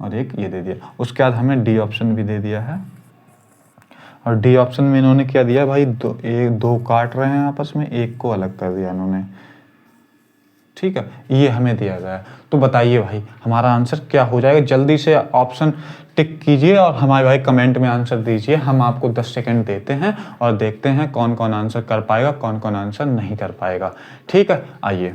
और एक ये दे दिया। उसके बाद हमें डी ऑप्शन भी दे दिया है, और डी ऑप्शन में इन्होंने क्या दिया भाई, दो काट रहे हैं आपस में, एक को अलग कर दिया इन्होंने। ठीक है, ये हमें दिया गया है। तो बताइए भाई हमारा आंसर क्या हो जाएगा, जल्दी से ऑप्शन टिक कीजिए और हमारे भाई कमेंट में आंसर दीजिए। हम आपको 10 सेकंड देते हैं और देखते हैं कौन कौन आंसर कर पाएगा, कौन कौन आंसर नहीं कर पाएगा। ठीक है, आइए।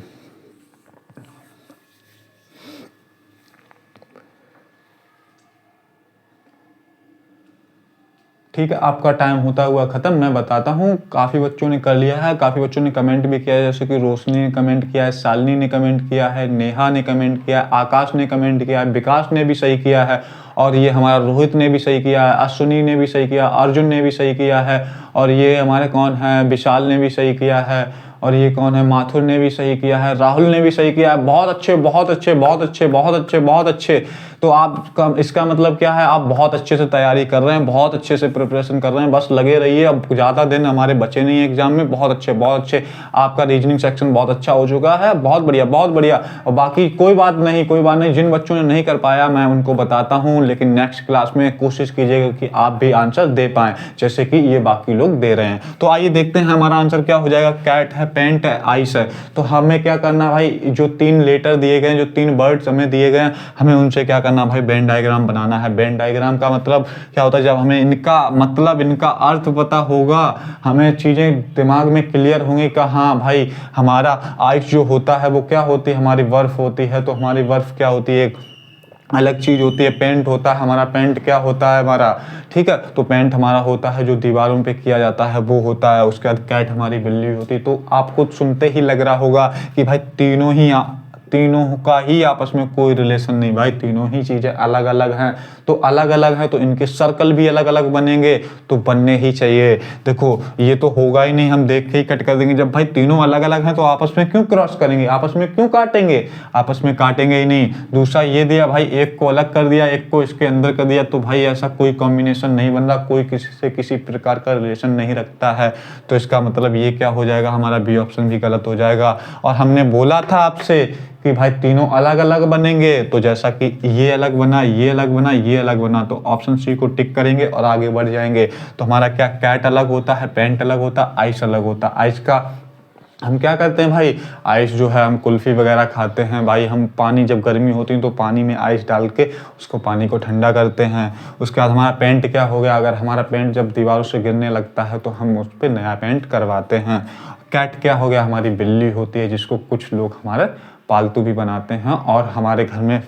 ठीक है, आपका टाइम होता हुआ खत्म। मैं बताता हूँ, काफ़ी बच्चों ने कर लिया है, काफ़ी बच्चों ने कमेंट भी किया है, जैसे कि रोशनी ने कमेंट किया है, शालिनी ने कमेंट किया है, नेहा ने कमेंट किया है, आकाश ने कमेंट किया है, विकास ने भी सही किया है, और ये हमारा रोहित ने भी सही किया है, अश्विनी ने भी सही किया, अर्जुन ने भी सही किया है, और ये हमारे कौन है, विशाल ने भी सही किया है, और ये कौन है, माथुर ने भी सही किया है, राहुल ने भी सही किया है। बहुत अच्छे, बहुत अच्छे, बहुत अच्छे, बहुत अच्छे, बहुत अच्छे। तो आप इसका मतलब क्या है, आप बहुत अच्छे से तैयारी कर रहे हैं, बहुत अच्छे से प्रिपरेशन कर रहे हैं, बस लगे रहिए। अब ज़्यादा दिन हमारे बचे नहीं है एग्जाम में। बहुत अच्छे, बहुत अच्छे, आपका रीजनिंग सेक्शन बहुत अच्छा हो चुका है, बहुत बढ़िया, बहुत बढ़िया। और बाकी कोई बात नहीं, कोई बात नहीं, जिन बच्चों ने नहीं कर पाया मैं उनको बताता हूँ, लेकिन नेक्स्ट क्लास में कोशिश कीजिएगा कि आप भी आंसर दे पाएँ, जैसे कि ये बाकी लोग दे रहे हैं। तो आइए देखते हैं हमारा आंसर क्या हो जाएगा। कैट है, पेंट है, आइस है। तो हमें क्या करना भाई, जो 3 लेटर दिए गए, जो 3 वर्ड्स हमें दिए गए, हमें उनसे क्या करना भाई, वेन डायग्राम बनाना है। वेन डायग्राम का मतलब क्या होता है, जब हमें इनका मतलब, इनका अर्थ पता होगा, हमें चीज़ें दिमाग में क्लियर होंगी कि हाँ भाई हमारा आइस जो होता है वो क्या होती है, हमारी बर्फ होती है, तो हमारी बर्फ क्या होती है, एक अलग चीज़ होती है। पेंट होता है हमारा, पेंट क्या होता है हमारा, ठीक है, तो पेंट हमारा होता है जो दीवारों पे किया जाता है, वो होता है। उसके बाद कैट हमारी बिल्ली होती है। तो आपको सुनते ही लग रहा होगा कि भाई तीनों का ही आपस में कोई रिलेशन नहीं भाई, तीनों ही चीजें अलग अलग हैं। तो अलग अलग हैं तो इनके सर्कल भी अलग अलग बनेंगे, तो बनने ही चाहिए। देखो ये तो होगा ही नहीं, हम देख के ही कट कर देंगे। जब भाई तीनों अलग अलग हैं तो आपस में क्यों क्रॉस करेंगे, आपस में क्यों काटेंगे, आपस में काटेंगे ही नहीं। दूसरा ये दिया भाई, एक को अलग कर दिया, एक को इसके अंदर कर दिया, तो भाई ऐसा कोई कॉम्बिनेशन नहीं बन रहा, कोई किसी से किसी प्रकार का रिलेशन नहीं रखता है। तो इसका मतलब ये क्या हो जाएगा, हमारा बी ऑप्शन भी गलत हो जाएगा। और हमने बोला था आपसे कि भाई तीनों अलग अलग बनेंगे, तो जैसा कि ये अलग बना, ये अलग बना, ये अलग बना, तो ऑप्शन सी को टिक करेंगे और आगे बढ़ जाएंगे। तो हमारा क्या, कैट अलग होता है, पेंट अलग होता है, आइस अलग होता है। आइस का हम क्या करते हैं भाई, आइस जो है हम कुल्फी वगैरह खाते हैं भाई, हम पानी जब गर्मी होती है तो पानी में आइस डाल के उसको पानी को ठंडा करते हैं। उसके बाद हमारा पेंट क्या हो गया, अगर हमारा पेंट जब दीवारों से गिरने लगता है तो हम उस पर नया पेंट करवाते हैं। कैट क्या हो गया, हमारी बिल्ली होती है जिसको कुछ लोग हमारे पालतू भी बनाते हैं और हमारे घर में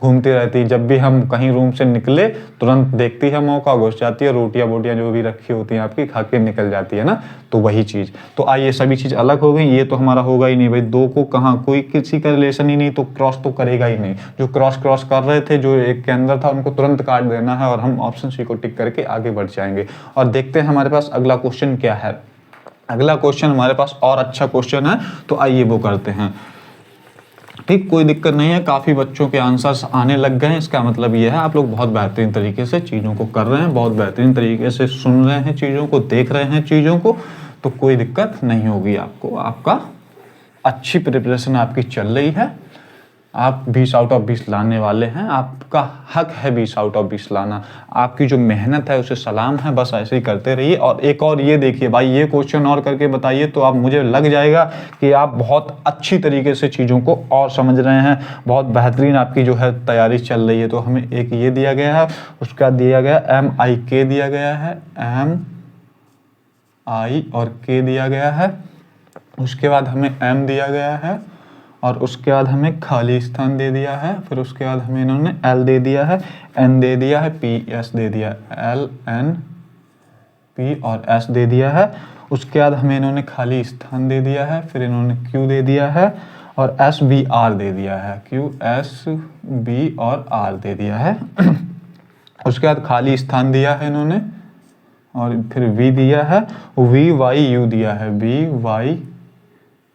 घूमती रहती है। जब भी हम कहीं रूम से निकले तुरंत देखती है मौका, घुस जाती है, रोटियां बोटियां जो भी रखी होती हैं आपकी खा के निकल जाती है ना, तो वही चीज़। तो आइए सभी चीज़ अलग हो गई, ये तो हमारा होगा ही नहीं भाई, दो को कहाँ, कोई किसी का रिलेशन ही नहीं, तो क्रॉस तो करेगा ही नहीं। जो क्रॉस कर रहे थे, जो एक के अंदर था, उनको तुरंत काट देना है और हम ऑप्शन सी को टिक करके आगे बढ़ जाएंगे। और देखते हैं हमारे पास अगला क्वेश्चन क्या है। अगला क्वेश्चन हमारे पास और अच्छा क्वेश्चन है, तो आइए वो करते हैं। ठीक, कोई दिक्कत नहीं है, काफ़ी बच्चों के आंसर्स आने लग गए हैं। इसका मतलब ये है आप लोग बहुत बेहतरीन तरीके से चीज़ों को कर रहे हैं, बहुत बेहतरीन तरीके से सुन रहे हैं चीज़ों को, देख रहे हैं चीज़ों को, तो कोई दिक्कत नहीं होगी आपको। आपका अच्छी प्रिपरेशन आपकी चल रही है, आप 20 आउट ऑफ 20 लाने वाले हैं, आपका हक है 20 आउट ऑफ 20 लाना। आपकी जो मेहनत है उसे सलाम है, बस ऐसे ही करते रहिए। और एक और ये देखिए भाई, ये क्वेश्चन और करके बताइए तो आप, मुझे लग जाएगा कि आप बहुत अच्छी तरीके से चीज़ों को और समझ रहे हैं, बहुत बेहतरीन आपकी जो है तैयारी चल रही है। तो हमें एक ये दिया गया है, उसका दिया गया MIK दिया गया है, MI और K दिया गया है, उसके बाद हमें M दिया गया है, और उसके बाद हमें खाली स्थान दे दिया है, फिर उसके बाद हमें इन्होंने L दे दिया है, N दे दिया है, PS दे दिया है, L N P और S दे दिया है। उसके बाद हमें इन्होंने खाली स्थान दे दिया है, फिर इन्होंने Q दे दिया है और S B R दे दिया है, Q S B और R दे दिया है। उसके बाद खाली स्थान दिया है इन्होंने, और फिर V दिया है, V Y U दिया है, V Y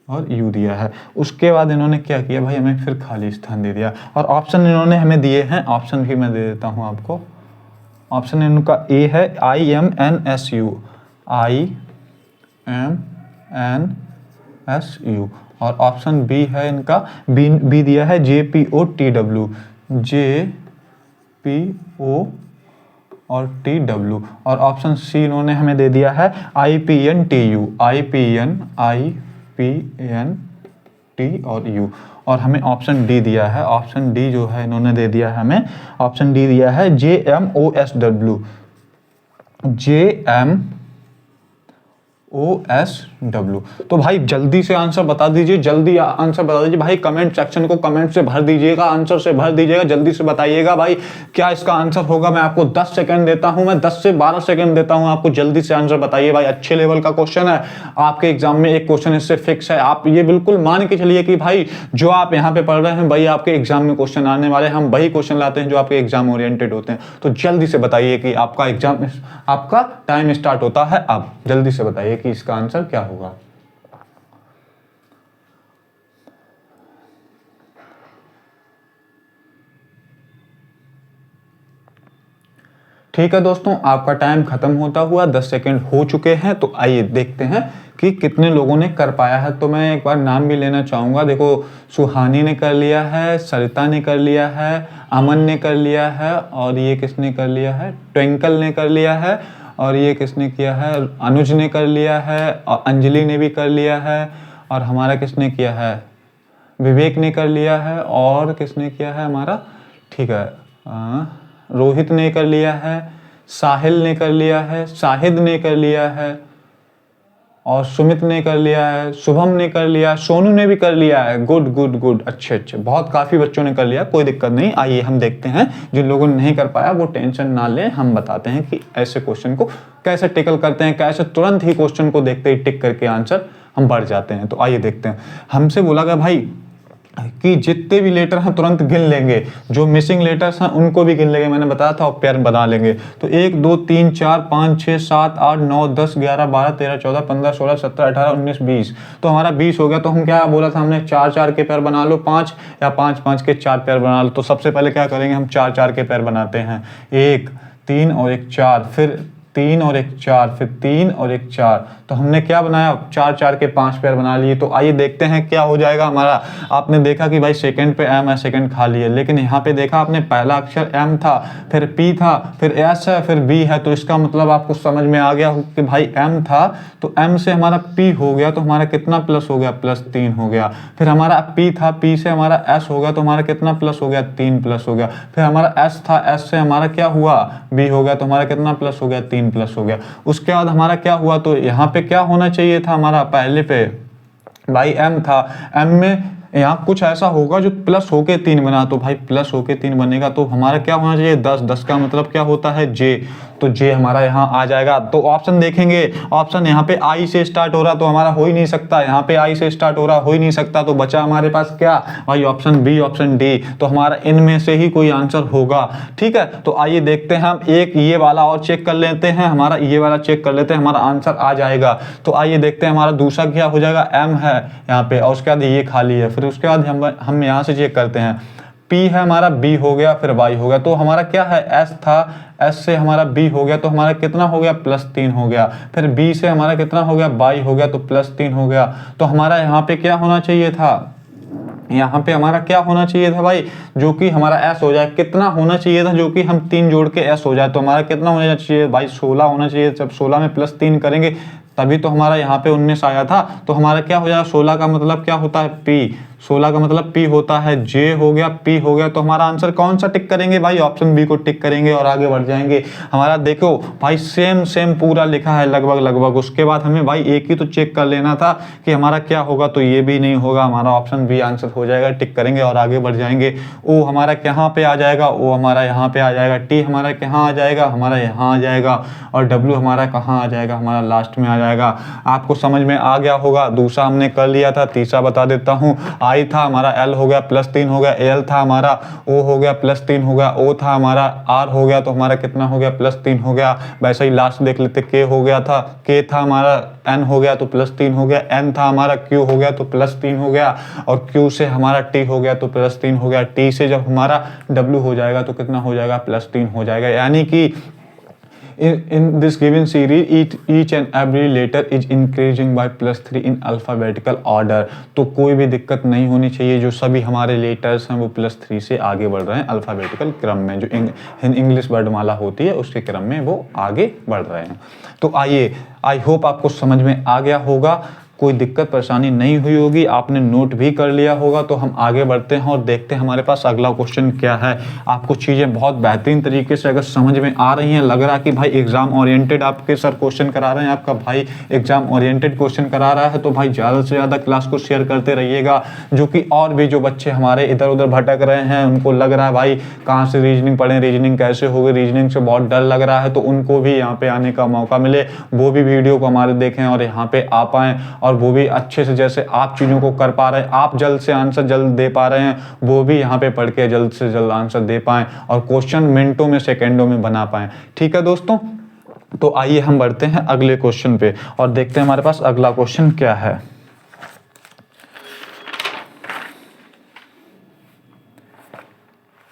और U दिया है। उसके बाद इन्होंने क्या किया भाई, हमें फिर खाली स्थान दे दिया, और ऑप्शन इन्होंने हमें दिए हैं, ऑप्शन भी मैं दे देता हूँ आपको। ऑप्शन इनका A है IMNSU, IMNSU, और ऑप्शन B है इनका, B दिया है JPOTW, JPO और TW, और ऑप्शन C इन्होंने हमें दे दिया है IPNTU, IPNT और U, और हमें ऑप्शन D दिया है। ऑप्शन D जो है इन्होंने दे दिया है हमें, ऑप्शन D दिया है JMOSW, JMOSW। तो भाई जल्दी से आंसर बता दीजिए, जल्दी आंसर बता दीजिए भाई, कमेंट सेक्शन को कमेंट से भर दीजिएगा, आंसर से भर दीजिएगा, जल्दी से बताइएगा भाई क्या इसका आंसर होगा। मैं आपको 10 सेकंड देता हूं, मैं 10 से 12 सेकंड देता हूं आपको, जल्दी से आंसर बताइए भाई। अच्छे लेवल का क्वेश्चन है, आपके एग्जाम में एक क्वेश्चन इससे फिक्स है। आप ये बिल्कुल मान के चलिए कि भाई जो आप यहाँ पे पढ़ रहे हैं वही आपके एग्जाम में क्वेश्चन आने वाले हैं। हम वही क्वेश्चन लाते हैं जो आपके एग्जाम ओरिएंटेड होते हैं। तो जल्दी से बताइए कि आपका एग्जाम, आपका टाइम स्टार्ट होता है अब, जल्दी से बताइए कि इसका आंसर क्या होगा। ठीक है दोस्तों, आपका टाइम खत्म होता हुआ 10 सेकंड हो चुके हैं। तो आइए देखते हैं कि कितने लोगों ने कर पाया है। तो मैं एक बार नाम भी लेना चाहूँगा। देखो, सुहानी ने कर लिया है, सरिता ने कर लिया है, अमन ने कर लिया है, और ये किसने कर लिया है, ट्विंकल ने कर लिया है, और ये किसने किया है, अनुज ने कर लिया है, और अंजलि ने भी कर लिया है, और हमारा किसने किया है, विवेक ने कर लिया है, और किसने किया है हमारा, ठीक है, रोहित ने कर लिया है, साहिल ने कर लिया है, शाहिद ने कर लिया है, और सुमित ने कर लिया है, शुभम ने कर लिया, सोनू ने भी कर लिया है। गुड गुड गुड, अच्छे अच्छे, बहुत काफ़ी बच्चों ने कर लिया, कोई दिक्कत नहीं। आइए हम देखते हैं, जिन लोगों ने नहीं कर पाया वो टेंशन ना लें, हम बताते हैं कि ऐसे क्वेश्चन को कैसे टेकल करते हैं, कैसे तुरंत ही क्वेश्चन को देखते ही टिक करके आंसर हम बढ़ जाते हैं। तो आइए देखते हैं। हमसे बोला गया भाई कि जितने भी लेटर हैं तुरंत गिन लेंगे, जो मिसिंग लेटर्स हैं उनको भी गिन लेंगे, मैंने बताया था, और पेयर बना लेंगे। तो 1 2 3 4 5 6 7 8 9 10 11 12 13 14 15 16 17 18 19 20, तो हमारा 20 हो गया। तो हम क्या बोला था हमने, 4 4 के पेयर बना लो 5, या 5 5 के 4 पेयर बना लो। तो सबसे पहले क्या करेंगे, हम 4 4 के पेयर बनाते हैं, 1 3 और 1 4, फिर 3 और 1 4, फिर 3 और 1 4। तो हमने क्या बनाया, 4 4 के 5 पेयर बना लिए। तो आइए देखते हैं क्या हो जाएगा हमारा। आपने देखा कि भाई सेकंड पे एम है, सेकंड खाली है, लेकिन यहाँ पे देखा आपने पहला अक्षर एम था, फिर पी था, फिर एस है, फिर बी है। तो इसका मतलब आपको समझ में आ गया कि भाई एम था, तो एम से हमारा पी हो गया, तो हमारा कितना प्लस हो गया, +3 हो गया। फिर हमारा पी था, पी से हमारा एस हो गया, तो हमारा कितना प्लस हो गया, 3 प्लस हो गया। फिर हमारा एस था, एस से हमारा क्या हुआ, बी हो गया, तो हमारा कितना प्लस हो गया, 3 प्लस हो गया। उसके बाद हमारा क्या हुआ, तो यहाँ पे क्या होना चाहिए था हमारा, पहले पे भाई एम था, एम में यहाँ कुछ ऐसा होगा जो प्लस होके 3 बना। तो भाई प्लस होके 3 बनेगा तो हमारा क्या होना चाहिए, 10, 10 का मतलब क्या होता है, जे। तो जे हमारा यहाँ आ जाएगा। तो ऑप्शन देखेंगे, ऑप्शन यहाँ पे आई से स्टार्ट हो रहा, तो हमारा हो ही नहीं सकता, यहाँ पे आई से स्टार्ट हो रहा, हो ही नहीं सकता। तो बचा हमारे पास क्या भाई, ऑप्शन बी, ऑप्शन डी। तो हमारा इनमें से ही कोई आंसर होगा। ठीक है, तो आइए देखते हैं हम एक ये वाला और चेक कर लेते हैं, हमारा ये वाला चेक कर लेते हैं, हमारा आंसर आ जाएगा। तो आइए देखते हैं हमारा दूसरा क्या हो जाएगा, एम है यहाँ पे, और उसके बाद ये खाली है। फिर उसके बाद हम यहाँ से चेक करते हैं, P है हमारा, B हो गया, फिर Y हो गया। तो हमारा क्या है, S था, S से हमारा B हो गया, तो हमारा कितना हो गया, +3 हो गया। फिर B से हमारा कितना हो गया, Y हो गया, तो +3 हो गया। तो हमारा यहाँ पे क्या होना चाहिए था, यहाँ पे हमारा क्या होना चाहिए था भाई, जो कि हमारा S हो जाए। कितना होना चाहिए था, जो कि हम 3 जोड़ के S हो जाए। तो हमारा कितना होना चाहिए भाई, 16 होना चाहिए। जब 16 में +3 करेंगे तभी तो हमारा यहाँ पे 19 आया था। तो हमारा क्या हो जाएगा, 16 का मतलब क्या होता है, P। 16 का मतलब P होता है, J हो गया, P हो गया। तो हमारा आंसर कौन सा टिक करेंगे भाई, ऑप्शन बी को टिक करेंगे और आगे बढ़ जाएंगे। हमारा देखो भाई सेम सेम पूरा लिखा है लगभग लगभग। उसके बाद हमें भाई एक ही तो चेक कर लेना था कि हमारा क्या होगा, तो ये भी नहीं होगा, हमारा ऑप्शन बी आंसर हो जाएगा। टिक करेंगे और आगे बढ़ जाएंगे। ओ हमारा कहाँ पे आ जाएगा, ओ हमारा यहाँ पे आ जाएगा। टी हमारा कहाँ आ जाएगा, हमारा यहाँ आ जाएगा। और डब्ल्यू हमारा कहाँ आ जाएगा, हमारा लास्ट में आ जाएगा। आपको समझ में आ गया होगा। दूसरा हमने कर लिया था, तीसरा बता देता हूँ। आई था हमारा, एल हो गया, +3 हो गया। एल था हमारा, ओ हो गया, +3 हो गया। ओ था हमारा, आर हो गया, तो हमारा कितना हो गया, +3 हो गया। वैसे ही लास्ट देख लेते, के हो गया था, के था हमारा, एन हो गया, तो +3 हो गया। एन था हमारा, क्यू हो गया, तो +3 हो गया। और क्यू से हमारा टी हो गया, तो +3 हो गया। टी से जब हमारा डब्ल्यू हो जाएगा तो कितना हो जाएगा, +3 हो जाएगा। यानी कि in this given series each and every letter is increasing by +3 in alphabetical order। तो कोई भी दिक्कत नहीं होनी चाहिए, जो सभी हमारे लेटर्स हैं वो +3 से आगे बढ़ रहे हैं अल्फ़ाबेटिकल क्रम में। जो इंग्लिश वर्णमाला होती है उसके क्रम में वो आगे बढ़ रहे हैं। तो आइए, आई होप आपको समझ में आ गया होगा, कोई दिक्कत परेशानी नहीं हुई होगी, आपने नोट भी कर लिया होगा। तो हम आगे बढ़ते हैं और देखते हैं हमारे पास अगला क्वेश्चन क्या है। आपको चीज़ें बहुत बेहतरीन तरीके से अगर समझ में आ रही हैं, लग रहा है कि भाई एग्जाम ओरिएंटेड आपके सर क्वेश्चन करा रहे हैं, आपका भाई एग्जाम ओरिएंटेड क्वेश्चन करा रहा है, तो भाई ज़्यादा से ज़्यादा क्लास को शेयर करते रहिएगा। जो कि और भी जो बच्चे हमारे इधर उधर भटक रहे हैं, उनको लग रहा है भाई कहाँ से रीजनिंग पढ़ें, रीजनिंग कैसे होगी, रीजनिंग से बहुत डर लग रहा है, तो उनको भी यहाँ पे आने का मौका मिले, वो भी वीडियो को हमारे देखें और यहाँ पे आ पाएँ, और वो भी अच्छे से, जैसे आप चीज़ों को कर पा रहे हैं, आप जल्द से आंसर जल्द दे पा रहे हैं, वो भी यहाँ पे पढ़ के जल्द से जल्द आंसर दे पाएँ और क्वेश्चन मिनटों में, सेकंडों में बना पाएँ। ठीक है दोस्तों, तो आइए हम बढ़ते हैं अगले क्वेश्चन पे और देखते हैं हमारे पास अगला क्वेश्चन क्या है।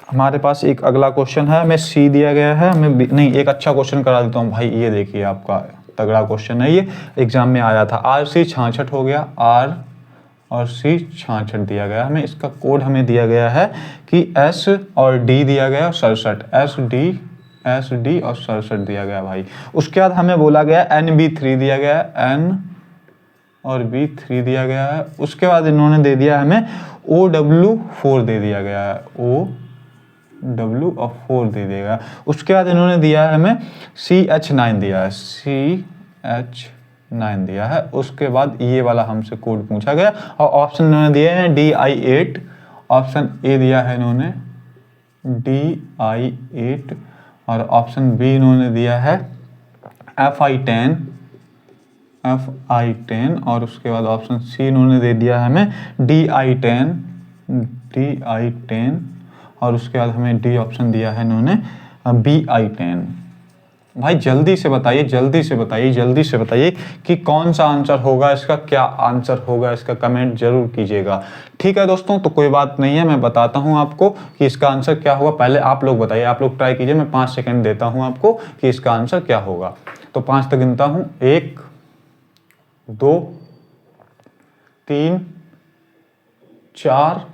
हमारे पास एक अगला क्वेश्चन है, हमें सी दिया गया है, हमें नहीं, एक अच्छा क्वेश्चन करा देता हूँ भाई। ये देखिए आपका तगड़ा क्वेश्चन है, ये एग्जाम में आया था। आर सी 66 हो गया, आर और सी 66 दिया गया हमें। इसका कोड हमें दिया गया है कि एस और डी दिया गया, 67, एस डी और 67 दिया गया भाई। उसके बाद हमें बोला गया NB3 दिया गया, एन और B3 दिया गया है। उसके बाद इन्होंने दे दिया हमें OW4 दे दिया गया है, OW और 4 दे देगा। उसके बाद इन्होंने दिया है हमें CH9 दिया है, CH9 दिया है। उसके बाद ये वाला हमसे कोड पूछा गया और ऑप्शन इन्होंने दिए हैं DI8, ऑप्शन ए दिया है इन्होंने DI8 और ऑप्शन बी इन्होंने दिया है FI10 और उसके बाद ऑप्शन सी इन्होंने दे दिया है हमें DI10 DI10 और उसके बाद हमें डी ऑप्शन दिया है इन्होंने BI10। भाई जल्दी से बताइए, जल्दी से बताइए, जल्दी से बताइए कि कौन सा आंसर होगा इसका, क्या आंसर होगा इसका, कमेंट जरूर कीजिएगा। ठीक है दोस्तों, तो कोई बात नहीं है, मैं बताता हूं आपको कि इसका आंसर क्या होगा। पहले आप लोग बताइए, आप लोग ट्राई कीजिए, मैं 5 सेकंड देता हूं आपको कि इसका आंसर क्या होगा। तो 5 तक गिनता हूं, 1 2 3 4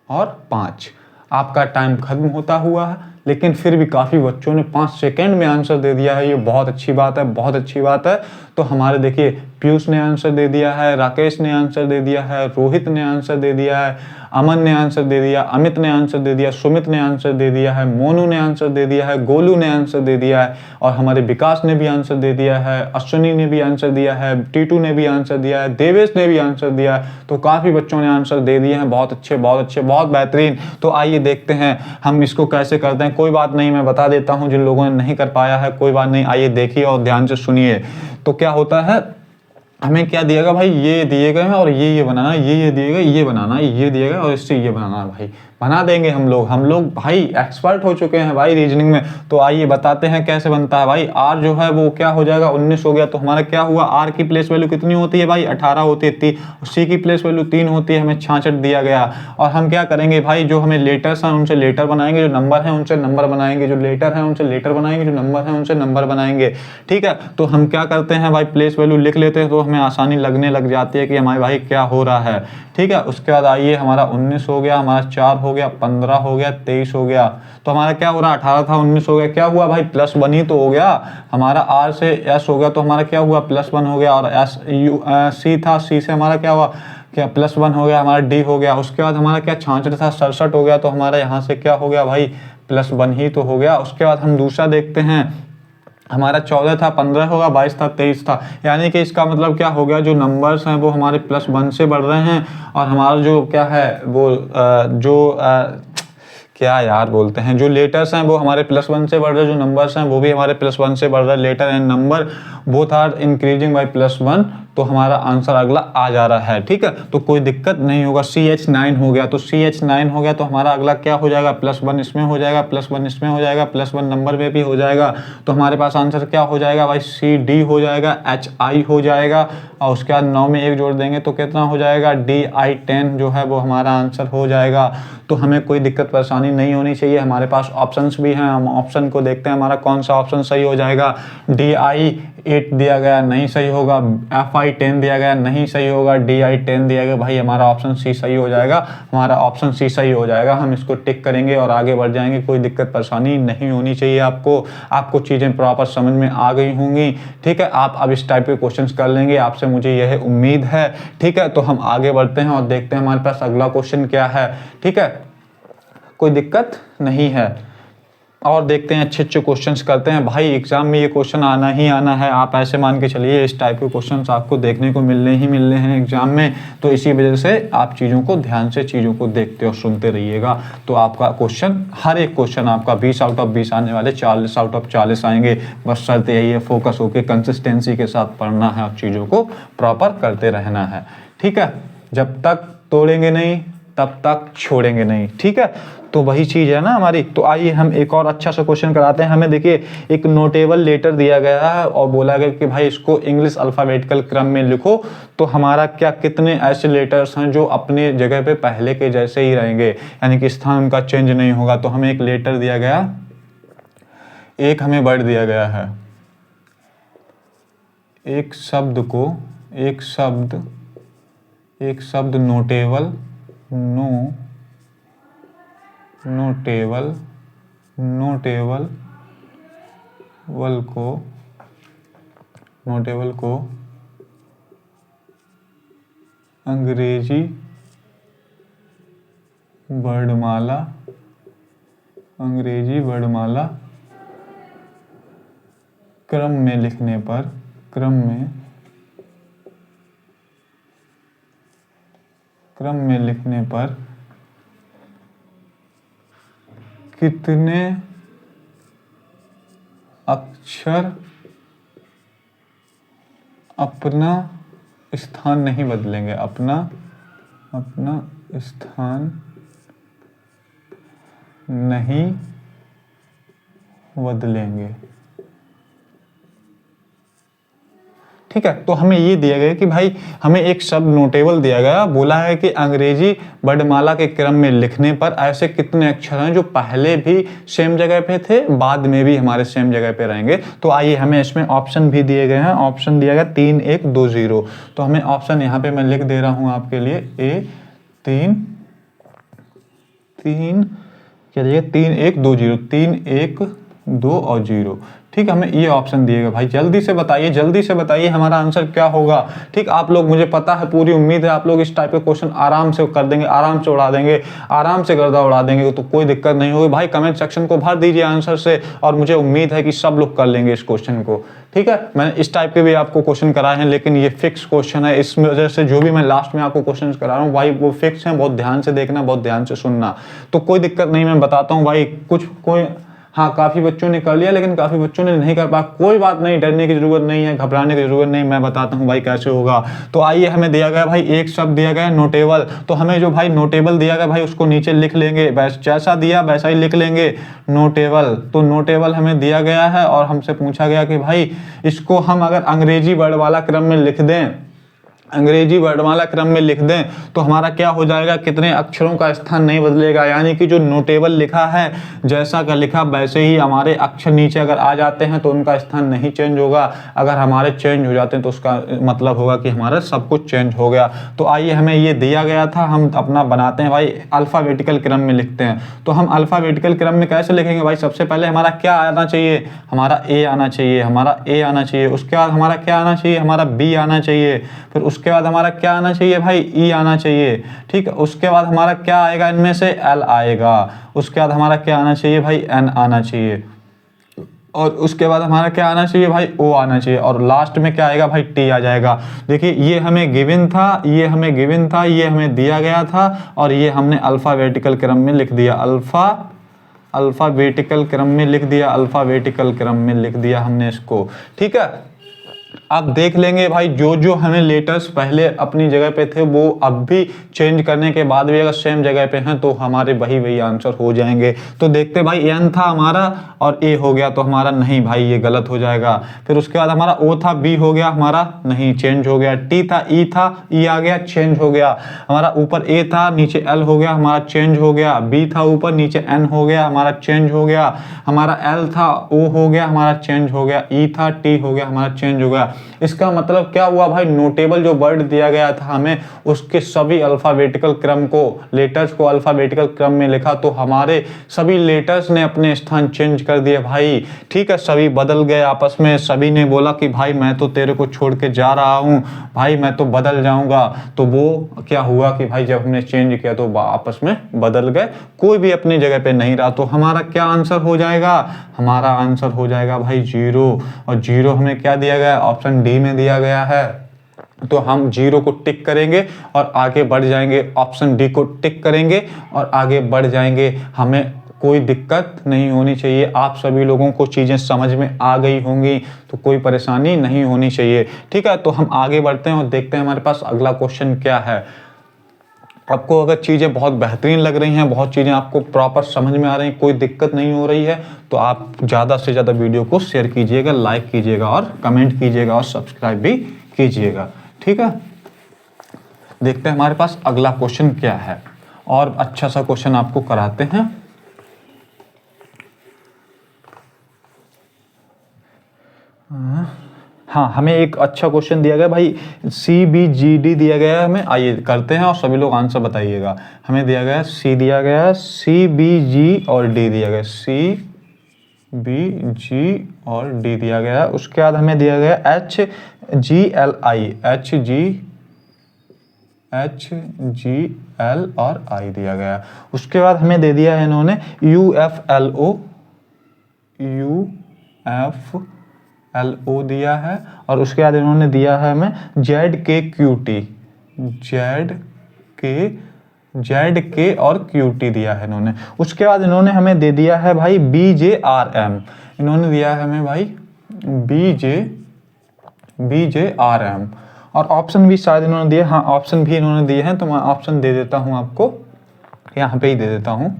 और 5। आपका टाइम खत्म होता हुआ है, लेकिन फिर भी काफ़ी बच्चों ने 5 सेकंड में आंसर दे दिया है, ये बहुत अच्छी बात है, बहुत अच्छी बात है। तो हमारे देखिए पीयूष ने आंसर दे दिया है, राकेश ने आंसर दे दिया है, रोहित ने आंसर दे दिया है, अमन ने आंसर दे दिया, अमित ने आंसर दे दिया, सुमित ने आंसर दे दिया है, मोनू ने आंसर दे दिया है, गोलू ने आंसर दे दिया है, और हमारे विकास ने भी आंसर दे दिया है, अश्विनी ने भी आंसर दिया है, टीटू ने भी आंसर दिया है, देवेश ने भी आंसर दिया है। तो काफ़ी बच्चों ने आंसर दे दिए हैं, बहुत अच्छे, बहुत अच्छे, बहुत बेहतरीन। तो आइए देखते हैं हम इसको कैसे करते हैं। कोई बात नहीं, मैं बता देता हूं जिन लोगों ने नहीं कर पाया है, कोई बात नहीं, आइए देखिए और ध्यान से सुनिए। तो क्या होता है, हमें क्या दिएगा भाई, ये दिए गए हैं और ये बनाना, ये दिएगा, ये बनाना, ये दिएगा और इससे ये बनाना है भाई, बना देंगे हम लोग भाई एक्सपर्ट हो चुके हैं भाई रीजनिंग में। तो आइए बताते हैं कैसे बनता है भाई। आर जो है वो क्या हो जाएगा, 19 हो गया, तो हमारा क्या हुआ, आर की प्लेस वैल्यू कितनी होती है भाई, 18 होती है, सी की प्लेस वैल्यू 3 होती है, हमें 66 दिया गया। और हम क्या करेंगे भाई, जो हमें लेटर्स हैं उनसे लेटर बनाएंगे, जो नंबर हैं उनसे नंबर बनाएंगे, जो लेटर हैं उनसे लेटर बनाएंगे, जो नंबर हैं उनसे नंबर बनाएंगे। ठीक है, तो हम क्या करते हैं भाई, प्लेस वैल्यू लिख लेते हैं, तो हमें आसानी लगने लग जाती है कि हमारे भाई क्या हो रहा है। ठीक है, उसके बाद आइए, हमारा 19 हो गया, हमारा 4 हो गया, 15 हो गया, 23 हो गया। तो हमारा क्या हो रहा, 18 था, 19 हो गया, क्या हुआ भाई, +1 ही तो हो गया। हमारा आर से एस हो गया, तो हमारा क्या हुआ, +1 हो गया। और एस सी था, सी से हमारा क्या हुआ, क्या +1 हो गया, हमारा डी हो गया। उसके बाद हमारा क्या 66 था, 67 हो गया, तो हमारा यहाँ से क्या हो गया भाई, +1 ही तो हो गया। उसके बाद हम दूसरा देखते हैं, हमारा 14 था, 15 होगा, 22 था, 23 था। यानी कि इसका मतलब क्या हो गया, जो नंबर्स हैं वो हमारे +1 से बढ़ रहे हैं, और हमारा जो क्या है वो क्या यार बोलते हैं, जो लेटर्स हैं वो हमारे +1 से बढ़ रहे हैं, जो नंबर्स हैं वो भी हमारे +1 से बढ़ रहे हैं। Letter and number both are increasing by +1, तो हमारा आंसर अगला आ जा रहा है। ठीक है, तो कोई दिक्कत नहीं होगा। CH9 हो गया, तो CH9 हो गया, तो हमारा अगला क्या हो जाएगा, +1 इसमें हो जाएगा, +1 इसमें हो जाएगा, +1 नंबर में भी हो जाएगा। तो हमारे पास आंसर क्या हो जाएगा भाई, CD हो जाएगा, HI हो जाएगा, और उसके बाद 9 में 1 जोड़ देंगे तो कितना हो जाएगा, DI10 जो है वो हमारा आंसर हो जाएगा। तो हमें कोई दिक्कत परेशानी नहीं होनी चाहिए। हमारे पास ऑप्शंस भी हैं, हम ऑप्शन को देखते हैं हमारा कौन सा ऑप्शन सही हो जाएगा। DI8 दिया गया, नहीं सही होगा। FI10 दिया गया, नहीं सही होगा। DI10 दिया गया, भाई हमारा ऑप्शन सी सही हो जाएगा, हमारा ऑप्शन सी सही हो जाएगा। हम इसको टिक करेंगे और आगे बढ़ जाएंगे, कोई दिक्कत परेशानी नहीं होनी चाहिए आपको चीज़ें प्रॉपर समझ में आ गई होंगी। ठीक है, आप अब इस टाइप के क्वेश्चंस कर लेंगे, आपसे मुझे यह उम्मीद है। ठीक है, तो हम आगे बढ़ते हैं और देखते हैं हमारे पास अगला क्वेश्चन क्या है। ठीक है, कोई दिक्कत नहीं है, और देखते हैं अच्छे क्वेश्चंस करते हैं। भाई एग्जाम में ये क्वेश्चन आना ही आना है, आप ऐसे मान के चलिए, इस टाइप के क्वेश्चंस आपको देखने को मिलने ही मिलने हैं एग्जाम में। तो इसी वजह से आप चीज़ों को ध्यान से चीज़ों को देखते और सुनते रहिएगा, तो आपका क्वेश्चन, हर एक क्वेश्चन आपका 20 आउट ऑफ 20 आने वाले, 40 आउट ऑफ 40 आएंगे। बस शर्त यही है, फोकस होकर कंसिस्टेंसी के साथ पढ़ना है और चीज़ों को प्रॉपर करते रहना है। ठीक है, जब तक तोड़ेंगे नहीं तब तक छोड़ेंगे नहीं। ठीक है, तो वही चीज़ है ना हमारी। तो आइए हम एक और अच्छा सा क्वेश्चन कराते हैं। हमें देखिए एक नोटेबल लेटर दिया गया है और बोला गया कि भाई इसको इंग्लिश अल्फ़ाबेटिकल क्रम में लिखो। तो हमारा क्या, कितने ऐसे लेटर्स हैं जो अपने जगह पे पहले के जैसे ही रहेंगे, यानी कि स्थान उनका चेंज नहीं होगा। तो हमें एक लेटर दिया गया, एक हमें वर्ड दिया गया है, एक शब्द नोटेबल को अंग्रेजी वर्णमाला क्रम में लिखने पर कितने अक्षर अपना स्थान नहीं बदलेंगे, अपना स्थान नहीं बदलेंगे। ठीक है, तो हमें ये दिया गया कि भाई हमें एक शब्द नोटेबल दिया गया, बोला है कि अंग्रेजी वर्णमाला के क्रम में लिखने पर ऐसे कितने अक्षर हैं जो पहले भी सेम जगह पे थे, बाद में भी हमारे सेम जगह पे रहेंगे। तो आइए हमें इसमें ऑप्शन भी दिए गए हैं। ऑप्शन दिया गया 3 1 2 0। तो हमें ऑप्शन यहाँ पे मैं लिख दे रहा हूँ आपके लिए, ए 3 क्या दिया, 3 1 2 0, 3 1 2 और 0। ठीक है, हमें ये ऑप्शन दिएगा। भाई जल्दी से बताइए, जल्दी से बताइए हमारा आंसर क्या होगा। ठीक, आप लोग, मुझे पता है, पूरी उम्मीद है आप लोग इस टाइप के क्वेश्चन आराम से कर देंगे, आराम से उड़ा देंगे, आराम से गर्दा उड़ा देंगे, तो कोई दिक्कत नहीं होगी। भाई कमेंट सेक्शन को भर दीजिए आंसर से, और मुझे उम्मीद है कि सब लोग कर लेंगे इस क्वेश्चन को। ठीक है, मैंने इस टाइप के भी आपको क्वेश्चन कराए हैं, लेकिन ये फिक्स क्वेश्चन है, इस वजह से जो भी मैं लास्ट में आपको क्वेश्चन करा रहा हूँ भाई वो फिक्स है। बहुत ध्यान से देखना, बहुत ध्यान से सुनना, तो कोई दिक्कत नहीं, मैं बताता हूँ भाई। कोई हाँ, काफी बच्चों ने कर लिया, लेकिन काफी बच्चों ने नहीं कर पाया। कोई बात नहीं, डरने की जरूरत नहीं है, घबराने की जरूरत नहीं, मैं बताता हूँ भाई कैसे होगा। तो आइए, हमें दिया गया भाई एक शब्द दिया गया नोटेबल। तो हमें जो भाई नोटेबल दिया गया भाई उसको नीचे लिख लेंगे, जैसा दिया वैसा ही लिख लेंगे, नोटेबल। तो नोटेबल हमें दिया गया है, और हमसे पूछा गया कि भाई इसको हम अगर अंग्रेजी वर्णमाला क्रम में लिख दें, अंग्रेजी वर्णमाला क्रम में लिख दें, तो हमारा क्या हो जाएगा, कितने अक्षरों का स्थान नहीं बदलेगा। यानी कि जो नोटेबल लिखा है, जैसा का लिखा वैसे ही हमारे अक्षर नीचे अगर आ जाते हैं तो उनका स्थान नहीं चेंज होगा। अगर हमारे चेंज हो जाते हैं तो उसका मतलब होगा कि हमारा सब कुछ चेंज हो गया। तो आइए, हमें ये दिया गया था, हम अपना बनाते हैं भाई, अल्फ़ाबेटिकल क्रम में लिखते हैं। तो हम अल्फ़ाबेटिकल क्रम में कैसे लिखेंगे भाई, सबसे पहले हमारा क्या आना चाहिए, हमारा ए आना चाहिए, हमारा ए आना चाहिए। उसके बाद हमारा क्या आना चाहिए, हमारा बी आना चाहिए। फिर उसके बाद हमारा क्या आना चाहिए भाई, ई आना चाहिए। ठीक है, उसके बाद हमारा क्या आएगा, इनमें से एल आएगा। उसके बाद हमारा क्या आना चाहिए भाई, एन आना चाहिए। और उसके बाद हमारा क्या आना चाहिए भाई, ओ आना चाहिए। और लास्ट में क्या आएगा भाई, टी आ जाएगा। देखिए, ये हमें गिवन था, ये हमें गिवन था, ये हमें दिया गया था, और ये हमने अल्फ़ाबेटिकल क्रम में लिख दिया, अल्फ़ाबेटिकल क्रम में लिख दिया, अल्फ़ाबेटिकल क्रम में लिख दिया हमने इसको। ठीक है, अब देख लेंगे भाई, जो जो हमें लेटर्स पहले अपनी जगह पे थे वो अब भी चेंज करने के बाद भी अगर सेम जगह पे हैं तो हमारे वही आंसर हो जाएंगे। तो देखते भाई, एन था हमारा और ए हो गया, तो हमारा नहीं भाई, ये गलत हो जाएगा। फिर उसके बाद हमारा ओ था, बी हो गया, हमारा नहीं, चेंज हो गया। टी था, ई आ गया, चेंज हो गया। हमारा ऊपर ए था, नीचे एल हो गया, हमारा चेंज हो गया। बी था ऊपर, नीचे एन हो गया, हमारा चेंज हो गया। हमारा एल था, ओ हो गया, हमारा चेंज हो गया। ई था, टी हो गया, हमारा चेंज हो गया। इसका मतलब क्या हुआ भाई, नोटेबल जो वर्ड दिया गया था हमें, उसके सभी अल्फाबेटिकल क्रम को, लेटर्स को अल्फाबेटिकल क्रम में लिखा, तो हमारे सभी लेटर्स ने अपने स्थान चेंज कर दिए भाई। ठीक है, सभी बदल गए आपस में, सभी ने बोला कि भाई मैं तो तेरे को छोड़ के जा रहा हूँ भाई, मैं तो बदल जाऊंगा। तो वो क्या हुआ कि भाई जब हमने चेंज किया तो आपस में बदल गए, कोई भी अपनी जगह पे नहीं रहा। तो हमारा क्या आंसर हो जाएगा, हमारा आंसर हो जाएगा भाई 0। और 0 हमें क्या दिया गया, ऑप्शन डी में दिया गया है। तो हम 0 को टिक करेंगे और आगे बढ़ जाएंगे, ऑप्शन डी को टिक करेंगे और आगे बढ़ जाएंगे। हमें कोई दिक्कत नहीं होनी चाहिए, आप सभी लोगों को चीज़ें समझ में आ गई होंगी, तो कोई परेशानी नहीं होनी चाहिए। ठीक है, तो हम आगे बढ़ते हैं और देखते हैं हमारे पास अगला क्वेश्चन क्या है। आपको अगर चीज़ें बहुत बेहतरीन लग रही हैं, बहुत चीज़ें आपको प्रॉपर समझ में आ रही हैं, कोई दिक्कत नहीं हो रही है, तो आप ज़्यादा से ज़्यादा वीडियो को शेयर कीजिएगा, लाइक कीजिएगा और कमेंट कीजिएगा और सब्सक्राइब भी कीजिएगा। ठीक है, देखते हैं हमारे पास अगला क्वेश्चन क्या है, और अच्छा सा क्वेश्चन आपको कराते हैं। हाँ, हमें एक अच्छा क्वेश्चन दिया गया भाई, CBGD दिया गया है हमें, आइए करते हैं और सभी लोग आंसर बताइएगा। हमें दिया गया सी, दिया गया है CBG और D दिया गया, CBG और D दिया गया है। उसके बाद हमें दिया गया HGL और I दिया गया। उसके बाद हमें दे दिया है इन्होंने UFLO दिया है, और उसके बाद इन्होंने दिया है हमें ZK और QT दिया है इन्होंने। उसके बाद इन्होंने हमें दे दिया है भाई BJRM, इन्होंने दिया है हमें भाई BJRM। और ऑप्शन भी शायद इन्होंने दिए, हाँ ऑप्शन भी इन्होंने दिए हैं, तो मैं ऑप्शन दे देता हूँ आपको, यहाँ पे ही दे देता हूँ।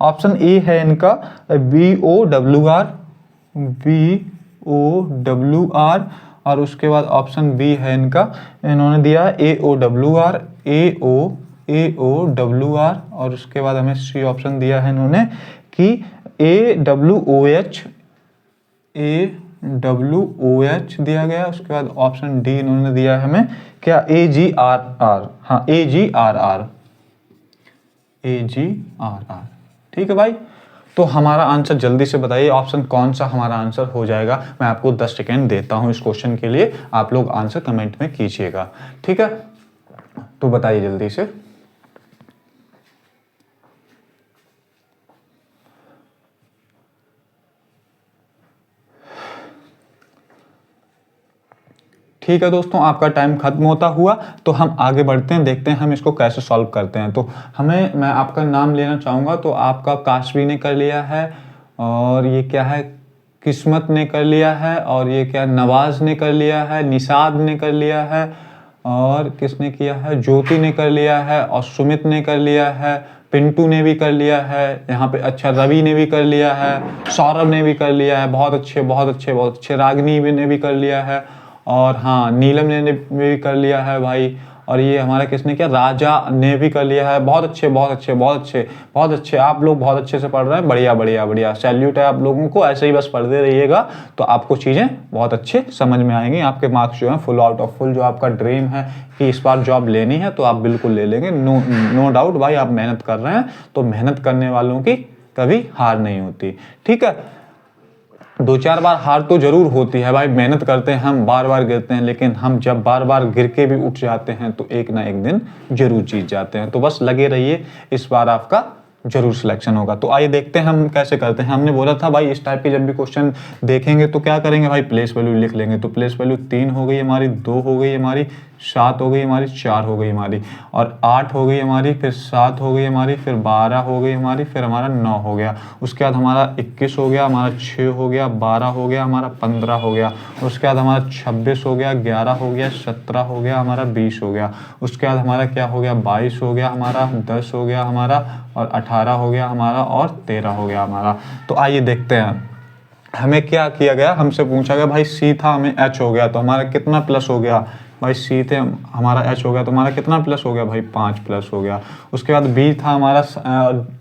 ऑप्शन ए है इनका BOWR, BOWR, और उसके बाद ऑप्शन बी है इनका, इन्होंने दिया AOWR, AOWR, और उसके बाद हमें सी ऑप्शन दिया है इन्होंने कि AWOH, AWOH दिया गया। उसके बाद ऑप्शन डी इन्होंने दिया है हमें क्या, AGRR, हाँ AGRR, AGRR। ठीक है भाई, तो हमारा आंसर जल्दी से बताइए ऑप्शन कौन सा हमारा आंसर हो जाएगा। मैं आपको 10 सेकेंड देता हूं इस क्वेश्चन के लिए, आप लोग आंसर कमेंट में कीजिएगा। ठीक है, तो बताइए जल्दी से। ठीक है दोस्तों, आपका टाइम खत्म होता हुआ, तो हम आगे बढ़ते हैं, देखते हैं हम इसको कैसे सॉल्व करते हैं। तो मैं आपका नाम लेना चाहूँगा, तो आपका काशवी ने कर लिया है, और ये क्या है, किस्मत ने कर लिया है, और ये क्या, नवाज ने कर लिया है, निषाद ने कर लिया है, और किसने किया है, ज्योति ने कर लिया है, और सुमित ने कर लिया है, पिंटू ने भी कर लिया है यहाँ पे, अच्छा रवि ने भी कर लिया है, सौरभ ने भी कर लिया है, बहुत अच्छे बहुत अच्छे बहुत अच्छे, रागिनी ने भी कर लिया है, और हाँ नीलम ने भी कर लिया है भाई, और ये हमारा किसने किया, राजा ने भी कर लिया है। बहुत अच्छे बहुत अच्छे बहुत अच्छे बहुत अच्छे, आप लोग बहुत अच्छे से पढ़ रहे हैं, बढ़िया बढ़िया बढ़िया, सैल्यूट है आप लोगों को, ऐसे ही बस पढ़ते रहिएगा तो आपको चीज़ें बहुत अच्छे समझ में आएंगी। आपके मार्क्स जो हैं फुल आउट ऑफ फुल, जो आपका ड्रीम है कि इस बार जॉब लेनी है तो आप बिल्कुल ले लेंगे, नो डाउट भाई। आप मेहनत कर रहे हैं तो मेहनत करने वालों की कभी हार नहीं होती। ठीक है, 2-4 बार हार तो जरूर होती है भाई, मेहनत करते हैं हम, बार बार गिरते हैं, लेकिन हम जब बार बार गिर के भी उठ जाते हैं तो एक ना एक दिन जरूर जीत जाते हैं। तो बस लगे रहिए, इस बार आपका जरूर सिलेक्शन होगा। तो आइए देखते हैं हम कैसे करते हैं। हमने बोला था भाई इस टाइप के जब भी क्वेश्चन देखेंगे तो क्या करेंगे भाई, प्लेस वैल्यू लिख लेंगे। तो प्लेस वैल्यू 3 हो गई हमारी, 2 हो गई हमारी, 7 हो गई हमारी, 4 हो गई हमारी, और 8 हो गई हमारी, फिर 7 हो गई हमारी, फिर 12 हो गई हमारी, फिर हमारा 9 हो गया। उसके बाद हमारा 21 हो गया, हमारा 6 हो गया, 12 हो गया, हमारा 15 हो गया। उसके बाद हमारा 26 हो गया, 11 हो गया, 17 हो गया, हमारा 20 हो गया। उसके बाद हमारा क्या हो गया, 22 हो गया हमारा, 10 हो गया हमारा, और 18 हो गया हमारा, और 13 हो गया हमारा। तो आइए देखते हैं हमें क्या किया गया। हमसे पूछा गया भाई सी था, हमें एच हो गया, तो हमारा कितना प्लस हो गया भाई, सी थे हमारा एच हो गया तो हमारा कितना प्लस हो गया भाई, 5 प्लस हो गया। उसके बाद बी था हमारा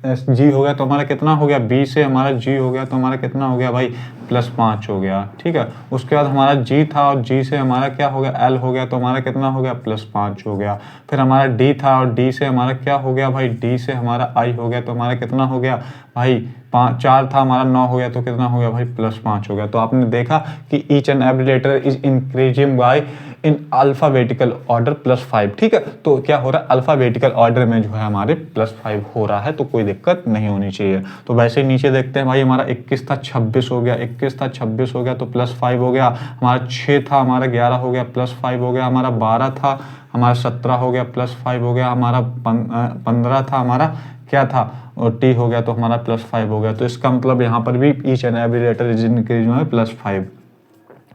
जी हो गया तो हमारा कितना हो गया, बी से हमारा जी हो गया तो हमारा कितना हो गया भाई, +5 हो गया। ठीक है, उसके बाद हमारा जी था और जी से हमारा क्या हो गया, एल हो गया तो हमारा कितना हो गया, +5 हो गया। फिर हमारा डी था और डी से हमारा क्या हो गया भाई, डी से हमारा आई हो गया तो हमारा कितना हो गया भाई, 4 था हमारा, 9 हो गया तो कितना हो गया भाई, +5 हो गया। तो आपने देखा कि each and every letter is increasing by in alphabetical order +5। ठीक है, तो क्या हो रहा है, अल्फाबेटिकल ऑर्डर में जो है हमारे +5 हो रहा है, तो कोई दिक्कत नहीं होनी चाहिए। तो वैसे ही नीचे देखते हैं भाई, हमारा 21 था 26 हो गया, 21 था 26 हो गया तो +5 हो गया। हमारा 6 था हमारा 11 हो गया, +5 हो गया। हमारा 12 था हमारा 17 हो गया, +5 हो गया। हमारा 15 था हमारा क्या था, और टी हो गया तो हमारा +5 हो गया। तो इसका मतलब यहाँ पर भी each and every letter is increase में +5।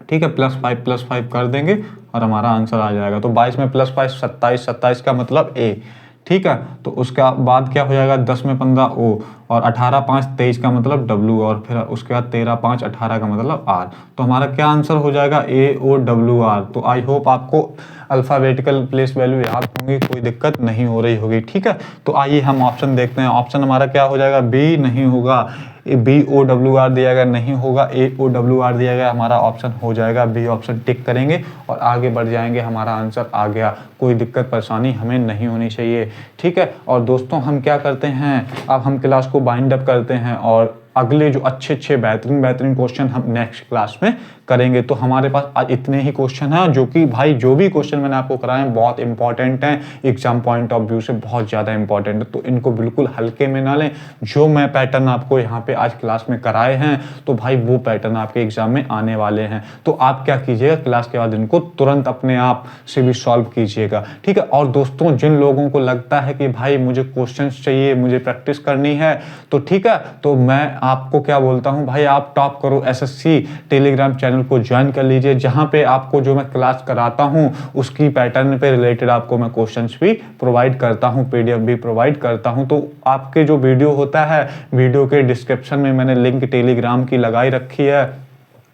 ठीक है, +5 कर देंगे और हमारा आंसर आ जाएगा। तो 22 में +5 27, 27 का मतलब ए। ठीक है, तो उसका बाद क्या हो जाएगा, 10 में 15 ओ, और 18 5 23 का मतलब डब्ल्यू, और फिर उसके बाद 13 5 18 का मतलब आर। तो हमारा क्या आंसर हो जाएगा, AOWR। तो आई होप आपको अल्फ़ाबेटिकल प्लेस वैल्यू याद होंगी, कोई दिक्कत नहीं हो रही होगी। ठीक है, तो आइए हम ऑप्शन देखते हैं। ऑप्शन हमारा क्या हो जाएगा, बी नहीं होगा, BOWR दिया गया नहीं होगा, AOWR दिया गया, हमारा ऑप्शन हो जाएगा बी ऑप्शन, टिक करेंगे और आगे बढ़ जाएंगे। हमारा आंसर आ गया, कोई दिक्कत परेशानी हमें नहीं होनी चाहिए। ठीक है, और दोस्तों हम क्या करते हैं, अब हम क्लास को बाइंड अप करते हैं और अगले जो अच्छे बेहतरीन क्वेश्चन हम नेक्स्ट क्लास में करेंगे। तो हमारे पास आज इतने ही क्वेश्चन हैं, जो कि भाई जो भी क्वेश्चन मैंने आपको कराए हैं बहुत इंपॉर्टेंट हैं, एग्जाम पॉइंट ऑफ व्यू से बहुत ज़्यादा इंपॉर्टेंट है। तो इनको बिल्कुल हल्के में ना लें। जो मैं पैटर्न आपको यहाँ पे आज क्लास में कराए हैं तो भाई वो पैटर्न आपके एग्जाम में आने वाले हैं। तो आप क्या कीजिएगा, क्लास के बाद इनको तुरंत अपने आप से भी सॉल्व कीजिएगा। ठीक है, और दोस्तों जिन लोगों को लगता है कि भाई मुझे क्वेश्चन चाहिए, मुझे प्रैक्टिस करनी है, तो ठीक है, तो मैं आपको क्या बोलता हूँ भाई, आप टॉप करो एसएससी टेलीग्राम चैनल को ज्वाइन कर लीजिए, जहाँ पे आपको जो मैं क्लास कराता हूँ उसकी पैटर्न पे रिलेटेड आपको मैं क्वेश्चंस भी प्रोवाइड करता हूँ, पीडीएफ भी प्रोवाइड करता हूँ। तो आपके जो वीडियो होता है, वीडियो के डिस्क्रिप्शन में मैंने लिंक टेलीग्राम की लगाई रखी है,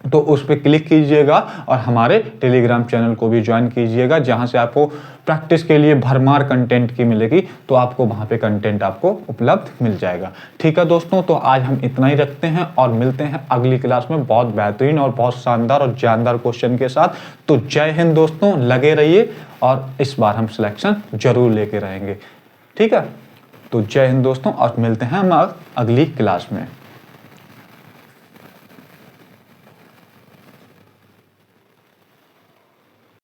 तो उस पर क्लिक कीजिएगा और हमारे टेलीग्राम चैनल को भी ज्वाइन कीजिएगा, जहां से आपको प्रैक्टिस के लिए भरमार कंटेंट की मिलेगी। तो आपको वहां पे कंटेंट आपको उपलब्ध मिल जाएगा। ठीक है दोस्तों, तो आज हम इतना ही रखते हैं और मिलते हैं अगली क्लास में बहुत बेहतरीन और बहुत शानदार और जानदार क्वेश्चन के साथ। तो जय हिंद दोस्तों, लगे रहिए और इस बार हम सिलेक्शन जरूर लेके रहेंगे। ठीक है, तो जय हिंद दोस्तों और मिलते हैं हम अगली क्लास में।